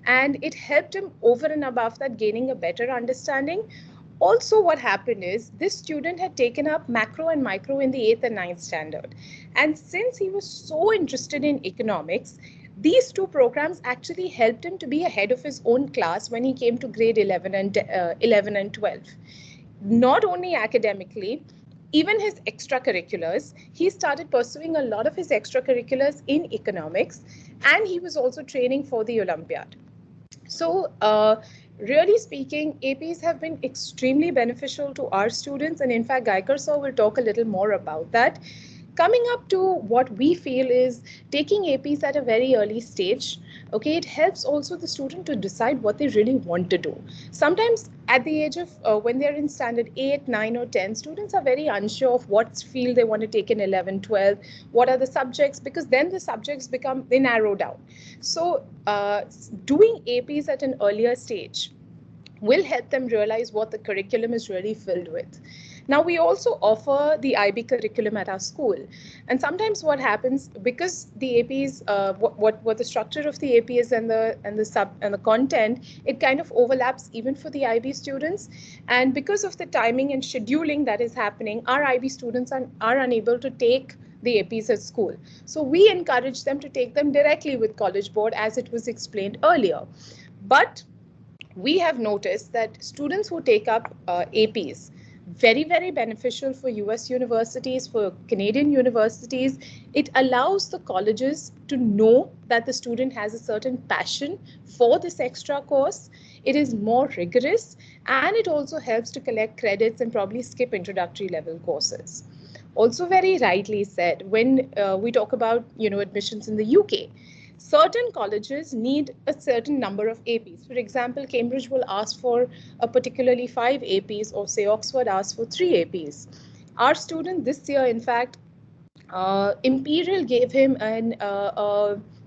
and it helped him over and above that, gaining a better understanding. Also, what happened is, this student had taken up macro and micro in the 8th and 9th standard. And since he was so interested in economics, these two programs actually helped him to be ahead of his own class when he came to grade 11 and 12. Not only academically, even his extracurriculars, he started pursuing a lot of his extracurriculars in economics, and he was also training for the Olympiad. So, really speaking, APs have been extremely beneficial to our students. And in fact, Gaikar sir will talk a little more about that. Coming up to what we feel is taking APs at a very early stage. Okay, it helps also the student to decide what they really want to do. Sometimes at the age of when they're in standard 8, 9 or 10, students are very unsure of what field they want to take in 11, 12, what are the subjects, because then the subjects they narrow down. So doing APs at an earlier stage will help them realize what the curriculum is really filled with. Now, we also offer the IB curriculum at our school. And sometimes what happens, because the APs, what the structure of the AP is and the content, it kind of overlaps even for the IB students. And because of the timing and scheduling that is happening, our IB students are unable to take the APs at school. So we encourage them to take them directly with College Board, as it was explained earlier. But we have noticed that students who take up APs, very, very beneficial for US universities, for Canadian universities. It allows the colleges to know that the student has a certain passion for this extra course. It is more rigorous, and it also helps to collect credits and probably skip introductory level courses. Also, very rightly said, when we talk about admissions in the UK, certain colleges need a certain number of APs. For example, Cambridge will ask for a particularly 5 APs, or say Oxford asks for 3 APs. Our student this year, in fact, Imperial gave him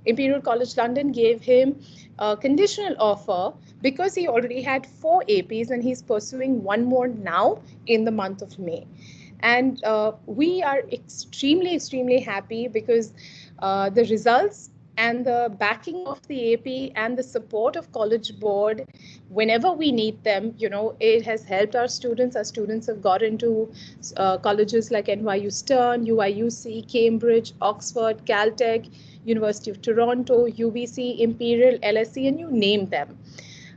Imperial College London gave him a conditional offer because he already had 4 APs and he's pursuing one more now in the month of May. And we are extremely, extremely happy because the results and the backing of the AP and the support of College Board, whenever we need them, it has helped our students. Our students have got into colleges like NYU Stern, UIUC, Cambridge, Oxford, Caltech, University of Toronto, UBC, Imperial, LSE, and you name them.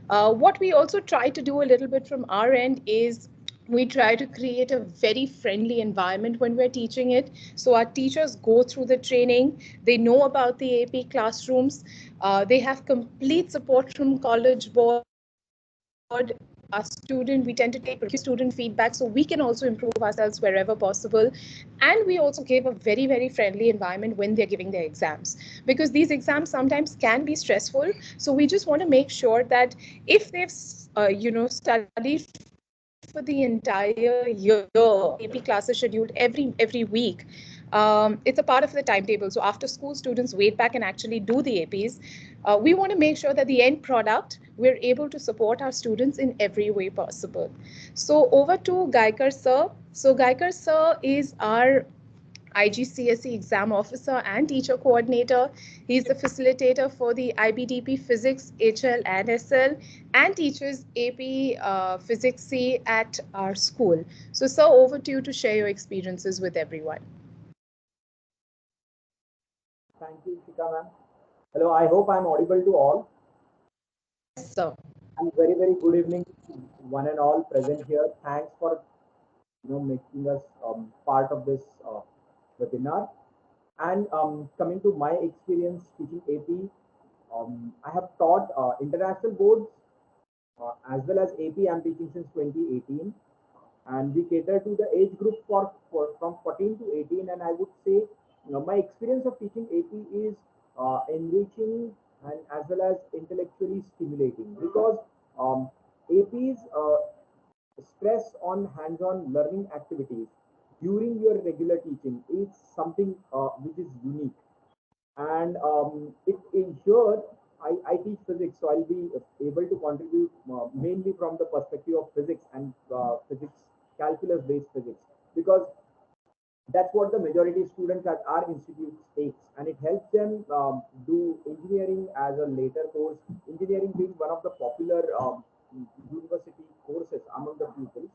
What we also try to do a little bit from our end is we try to create a very friendly environment when we're teaching it. So our teachers go through the training, they know about the AP classrooms, they have complete support from College Board. Our student, we tend to take student feedback so we can also improve ourselves wherever possible. And we also give a very, very friendly environment when they're giving their exams, because these exams sometimes can be stressful. So we just want to make sure that if they've studied for the entire year, AP classes scheduled every week. It's a part of the timetable. So after school, students wait back and actually do the APs. We want to make sure that the end product, we're able to support our students in every way possible. So over to Gaikar sir. So Gaikar sir is our IGCSE exam officer and teacher coordinator. He's the facilitator for the IBDP Physics, HL and SL, and teaches AP Physics C at our school. So sir, over to you to share your experiences with everyone. Thank you, Shika ma'am. Hello, I hope I'm audible to all. Yes, sir. And very, very good evening to one and all present here. Thanks for making us part of this webinar. And coming to my experience teaching AP, I have taught international boards as well as AP. I'm teaching since 2018, and we cater to the age group for from 14 to 18. And I would say, my experience of teaching AP is enriching and as well as intellectually stimulating, because APs stress on hands-on learning activities during your regular teaching is something which is unique. And it is here I teach physics, so I'll be able to contribute mainly from the perspective of physics and physics, calculus-based physics, because that's what the majority students at our institute takes, and it helps them do engineering as a later course. Engineering being one of the popular university courses among the pupils,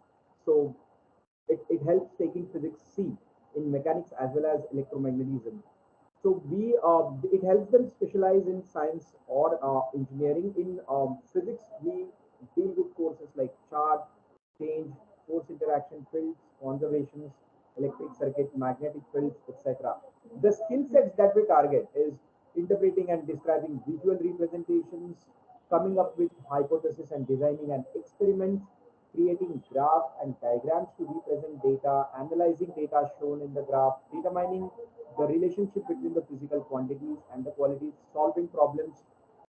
so it helps taking physics C in mechanics as well as electromagnetism. So it helps them specialize in science or engineering. In physics, we deal with courses like charge, change, force interaction fields, conservations, electric circuit, magnetic fields, etc. The skill sets that we target is interpreting and describing visual representations, coming up with hypothesis and designing an experiment, creating graph and diagrams to represent data, analyzing data shown in the graph, determining the relationship between the physical quantities and the qualities, solving problems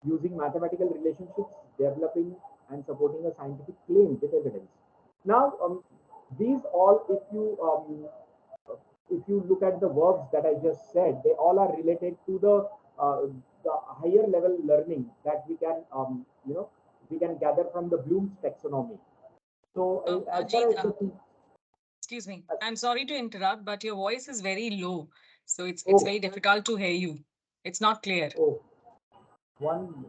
using mathematical relationships, developing and supporting a scientific claim with evidence. Now, these all, if you look at the verbs that I just said, they all are related to the higher level learning that we can gather from the Bloom's taxonomy. So as far Ajit, as the Excuse me. I'm sorry to interrupt, but your voice is very low. So it's Oh, very difficult to hear you. It's not clear. oh, one.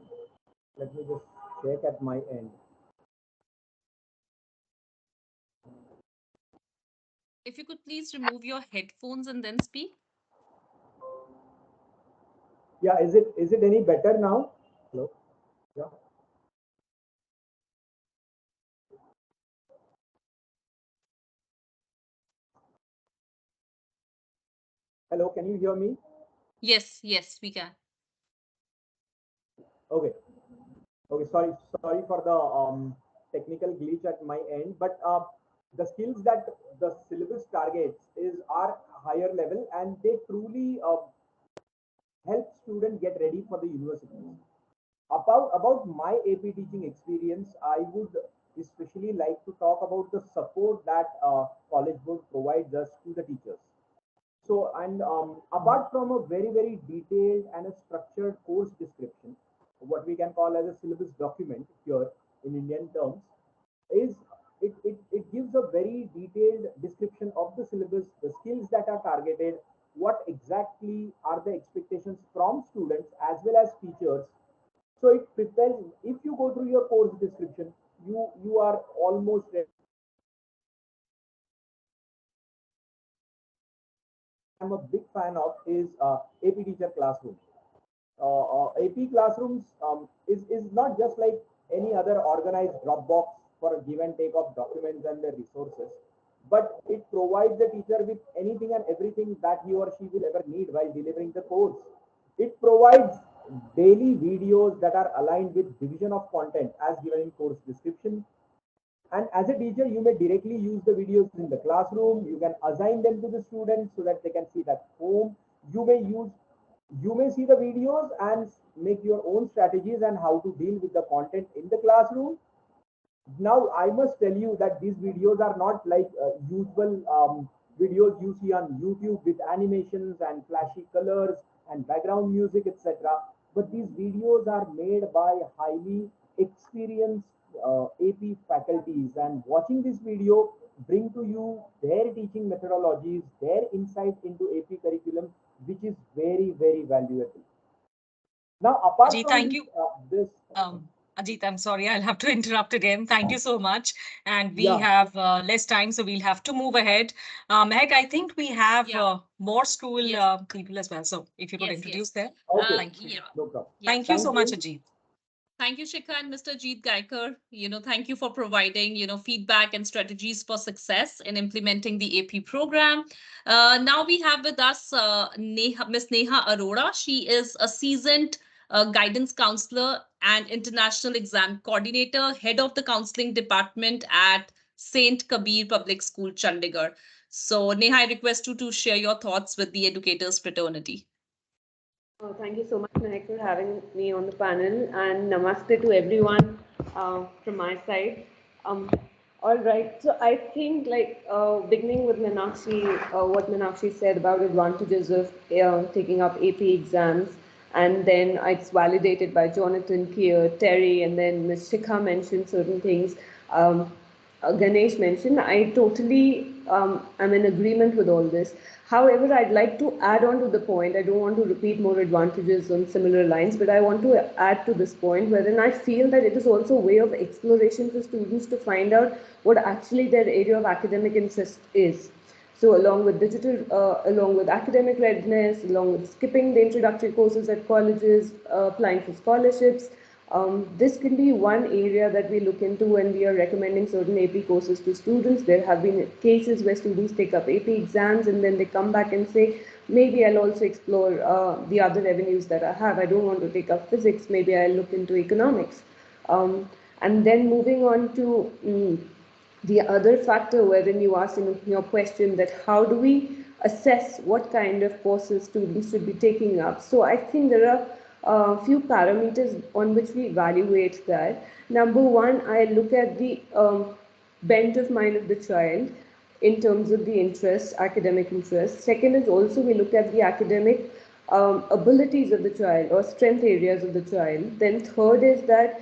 Let me just check at my end. If you could please remove your headphones and then speak. Yeah, is it any better now? Hello. Yeah. Hello. Can you hear me? Yes, yes, we can. Okay. Okay. Sorry for the technical glitch at my end, but the skills that the syllabus targets is are higher level, and they truly help students get ready for the universities. About my AP teaching experience, I would especially like to talk about the support that College Board provides us to the teachers. So, and apart from a very detailed and a structured course description, what we can call as a syllabus document here in Indian terms, is it gives a very detailed description of the syllabus, the skills that are targeted, what exactly are the expectations from students as well as teachers. So it prepares. If you go through your course description, you are almost ready. I'm a big fan of is AP Teacher Classroom. AP Classrooms is not just like any other organized Dropbox for a give and take of documents and their resources, but it provides the teacher with anything and everything that he or she will ever need while delivering the course. It provides daily videos that are aligned with division of content as given in course description. And as a teacher, you may directly use the videos in the classroom. You can assign them to the students so that they can see that home. You may use, you may see the videos and make your own strategies and how to deal with the content in the classroom. Now, I must tell you that these videos are not like usual videos you see on YouTube with animations and flashy colors and background music, etc. But these videos are made by highly experienced AP faculties, and watching this video bring to you their teaching methodologies, their insight into AP curriculum, which is very valuable. Now, apart Ajit, from thank this, you. Ajit, I'm sorry, I'll have to interrupt again. Thank you so much. And we yeah, have less time, so we'll have to move ahead. Mehak, I think we have Yeah. more school Yes. People as well. So if you could Yes, introduce yes. them. okay, Thank you. Yeah. no problem. Yeah. Thank you so Thank much, you. Ajit. Thank you, Shikha and Mr. Jeet Gaikar. Thank you for providing, feedback and strategies for success in implementing the AP program. Now we have with us Miss Neha Arora. She is a seasoned guidance counselor and international exam coordinator, head of the counseling department at Saint Kabir Public School, Chandigarh. So, Neha, I request you to share your thoughts with the educators fraternity. Thank you so much, Mehak, for having me on the panel, and namaste to everyone from my side. Um, all right, so I think beginning with Meenakshi, what Meenakshi said about advantages of taking up AP exams, and then it's validated by Jonathan, Keir, Terry, and then Ms. Shikha mentioned certain things. Ganesh mentioned, I totally am in agreement with all this. However, I'd like to add on to the point. I don't want to repeat more advantages on similar lines, but I want to add to this point wherein I feel that it is also a way of exploration for students to find out what actually their area of academic interest is. So along with academic readiness, along with skipping the introductory courses at colleges, applying for scholarships, this can be one area that we look into when we are recommending certain AP courses to students. There have been cases where students take up AP exams and then they come back and say, maybe I'll also explore the other avenues that I have. I don't want to take up physics, maybe I'll look into economics. And then moving on to the other factor wherein you asked in your question that how do we assess what kind of courses students should be taking up. So I think there are a few parameters on which we evaluate that. Number one, I look at the bent of mind of the child in terms of the interests, academic interests. Second is also we look at the academic abilities of the child or strength areas of the child. Then third is that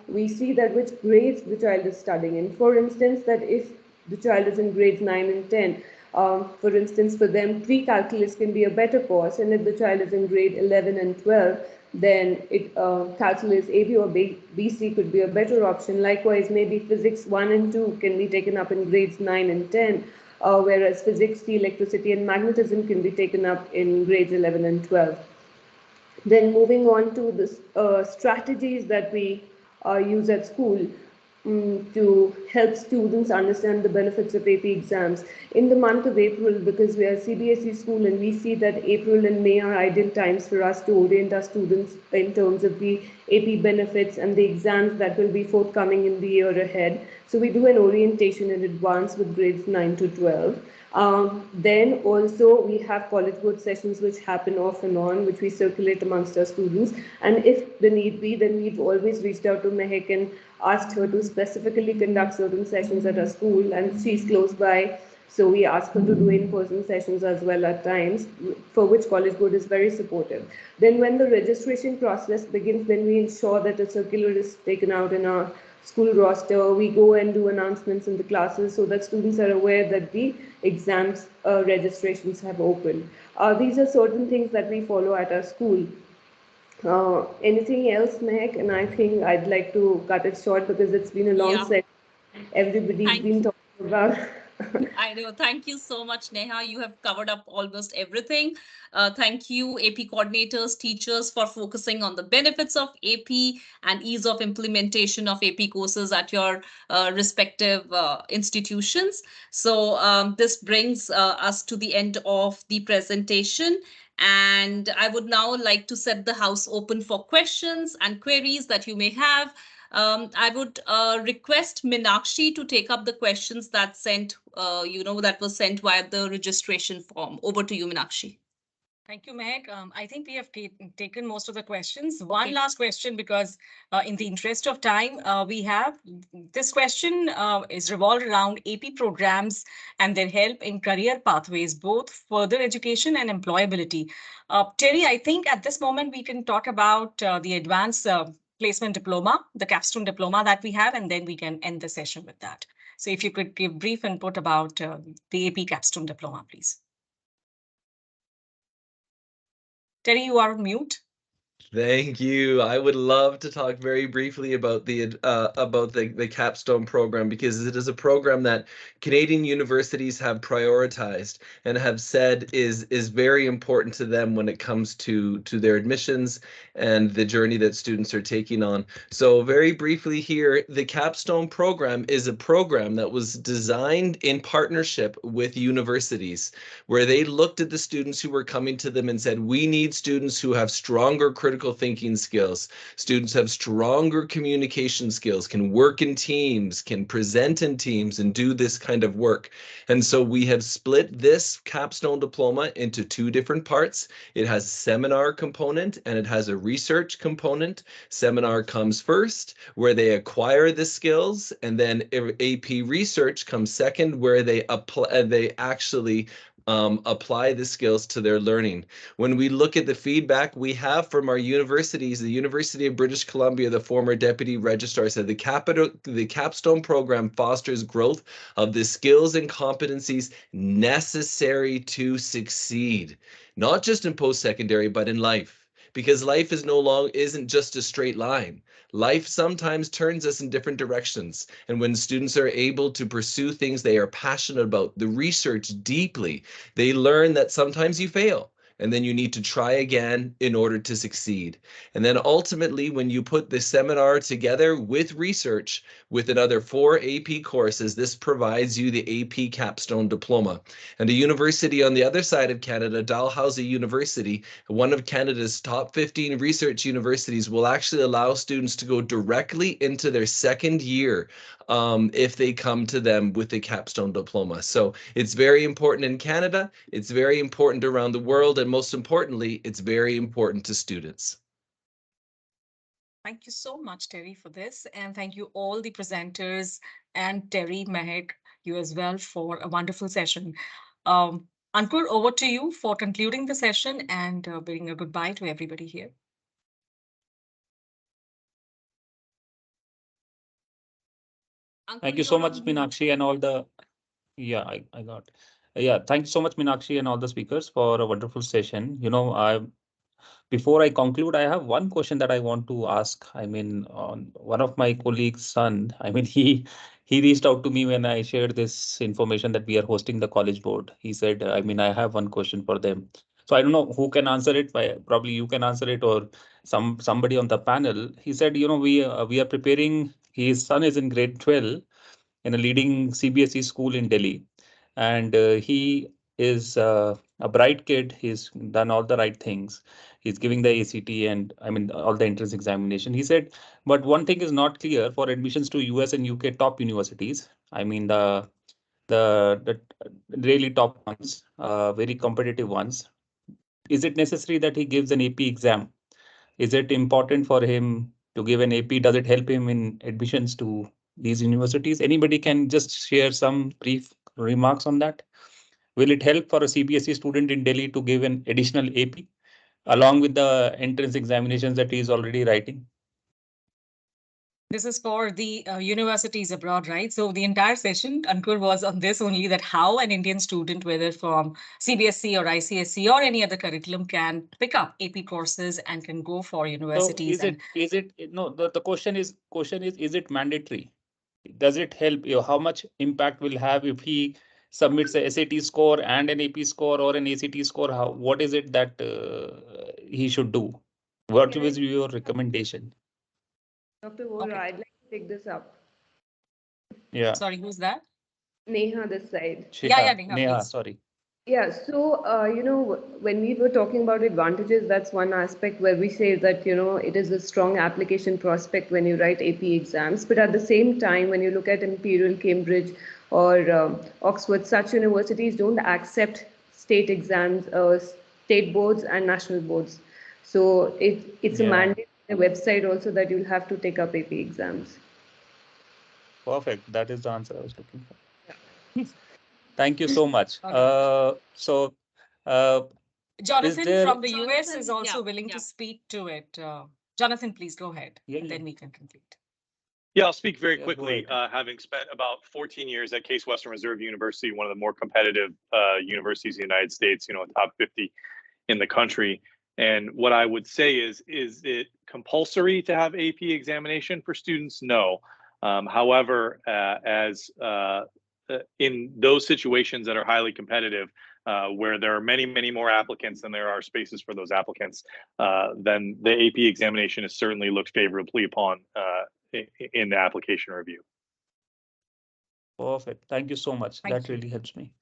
we see that which grades the child is studying in. For instance, that if the child is in grades 9 and 10. For instance, for them, pre-calculus can be a better course, and if the child is in grade 11 and 12, then calculus AB or BC could be a better option. Likewise, maybe physics 1 and 2 can be taken up in grades 9 and 10, whereas physics, electricity, and magnetism can be taken up in grades 11 and 12. Then moving on to the strategies that we use at school to help students understand the benefits of AP exams. In the month of April, because we are a CBSE school and we see that April and May are ideal times for us to orient our students in terms of the AP benefits and the exams that will be forthcoming in the year ahead. So we do an orientation in advance with grades 9 to 12. Then also we have college board sessions which happen off and on, which we circulate amongst our students. And if the need be, then we've always reached out to Mehek and asked her to specifically conduct certain sessions at our school, and she's close by. So we ask her to do in-person sessions as well at times, for which College Board is very supportive. Then when the registration process begins, then we ensure that a circular is taken out in our school roster. We go and do announcements in the classes so that students are aware that the exams registrations have opened. These are certain things that we follow at our school. Anything else, Meg? And I think I'd like to cut it short because it's been a long Yeah. session. Everybody's been talking about. I know. Thank you so much, Neha. You have covered up almost everything. Thank you, AP coordinators, teachers, for focusing on the benefits of AP and ease of implementation of AP courses at your respective institutions. So this brings us to the end of the presentation. And I would now like to set the house open for questions and queries that you may have. I would request Minakshi to take up the questions that that was sent via the registration form. Over to you, Minakshi. Thank you, Meg. I think we have taken most of the questions. One last question, because in the interest of time, we have this question is revolved around AP programs and their help in career pathways, both further education and employability. Terry, I think at this moment we can talk about the advanced placement diploma, the capstone diploma that we have, and then we can end the session with that. So if you could give brief input about the AP capstone diploma, please. Terry, you are on mute. Thank you. I would love to talk very briefly about the capstone program, because it is a program that Canadian universities have prioritized and have said is very important to them when it comes to their admissions and the journey that students are taking on. So very briefly here, the capstone program is a program that was designed in partnership with universities, where they looked at the students who were coming to them and said, we need students who have stronger critical thinking skills. Students have stronger communication skills, can work in teams, can present in teams, and do this kind of work. And so we have split this capstone diploma into two different parts. It has a seminar component and it has a research component. Seminar comes first, where they acquire the skills, and then AP research comes second, where they actually apply the skills to their learning. When we look at the feedback we have from our universities, the University of British Columbia, the former deputy registrar said the capstone program fosters growth of the skills and competencies necessary to succeed, not just in post-secondary, but in life. Because life isn't just a straight line. Life sometimes turns us in different directions. And when students are able to pursue things they are passionate about, the research deeply, they learn that sometimes you fail, and then you need to try again in order to succeed. And then ultimately, when you put the seminar together with research with another 4 AP courses, this provides you the AP capstone diploma. And a university on the other side of Canada, Dalhousie University, one of Canada's top 15 research universities, will actually allow students to go directly into their second year if they come to them with the capstone diploma. So it's very important in Canada, it's very important around the world, and most importantly, it's very important to students. Thank you so much, Terry, for this. And thank you all the presenters and Terry, Mehek, you as well, for a wonderful session. Ankur, over to you for concluding the session and bidding a goodbye to everybody here. Thank you so much, Meenakshi, and all the Yeah, I got. Yeah, thank you so much, Meenakshi, and all the speakers for a wonderful session. Before I conclude, I have one question that I want to ask. I mean, on one of my colleagues' son, I mean, he reached out to me when I shared this information that we are hosting the college board. He said, I mean, I have one question for them. So I don't know who can answer it. Probably you can answer it, or somebody on the panel. He said, we are preparing. His son is in grade 12 in a leading CBSE school in Delhi, and he is a bright kid. He's done all the right things. He's giving the ACT and I mean all the entrance examination. He said, but one thing is not clear for admissions to US and UK top universities. I mean the really top ones, very competitive ones. Is it necessary that he gives an AP exam? Is it important for him to give an AP? Does it help him in admissions to these universities? Anybody can just share some brief remarks on that. Will it help for a CBSE student in Delhi to give an additional AP along with the entrance examinations that he is already writing? This is for the universities abroad, right? So the entire session, Ankur, was on this only, that how an Indian student, whether from CBSE or ICSE or any other curriculum, can pick up AP courses and can go for So universities. And is it no the question is it mandatory? Does it help you? How much impact will have if he submits a SAT score and an AP score or an ACT score? What is it that he should do? What Can I, was your recommendation? Dr. Vohra, okay, I'd like to pick this up. Yeah, sorry, who's that? Neha, this side. Yeah, Shikha, Neha, Neha, please. sorry. Yeah, so when we were talking about advantages, that's one aspect where we say that it is a strong application prospect when you write AP exams. But at the same time, when you look at Imperial, Cambridge, or Oxford, such universities don't accept state exams, state boards, and national boards. So it's a Yeah, mandate on the website also that you'll have to take up AP exams. perfect. That is the answer I was looking for. Thank you so much. All right. Uh, is Jonathan there? from the US is Jonathan, also yeah, willing to yeah. speak to it. Jonathan, please go ahead, Yeah, and yeah, then we can complete. Yeah, I'll speak very yeah. Go quickly. ahead. Having spent about 14 years at Case Western Reserve University, one of the more competitive universities in the United States, top 50 in the country. And what I would say is it compulsory to have AP examination for students? No. However, as in those situations that are highly competitive, where there are many, many more applicants than there are spaces for those applicants, then the AP examination is certainly looked favorably upon in the application review. Perfect. Thank you so much. Thank That you. really helps me.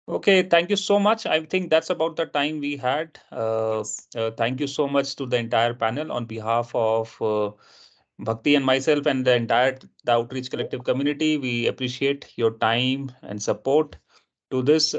Okay, thank you so much. I think that's about the time we had. Yes. Thank you so much to the entire panel on behalf of Bhakti and myself and the Outreach Collective community. We appreciate your time and support to this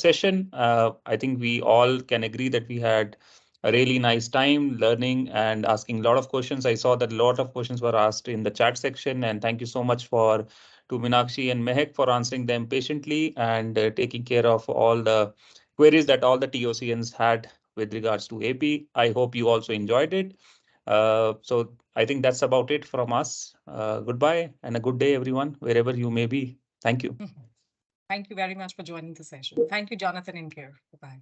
session. I think we all can agree that we had a really nice time learning and asking a lot of questions. I saw that a lot of questions were asked in the chat section, and thank you so much to Meenakshi and Mehak for answering them patiently and taking care of all the queries that all the TOCNs had with regards to AP. I hope you also enjoyed it. So I think that's about it from us. Goodbye and a good day, everyone, wherever you may be. Thank you. Thank you very much for joining the session. Thank you, Jonathan and Care. Bye-bye.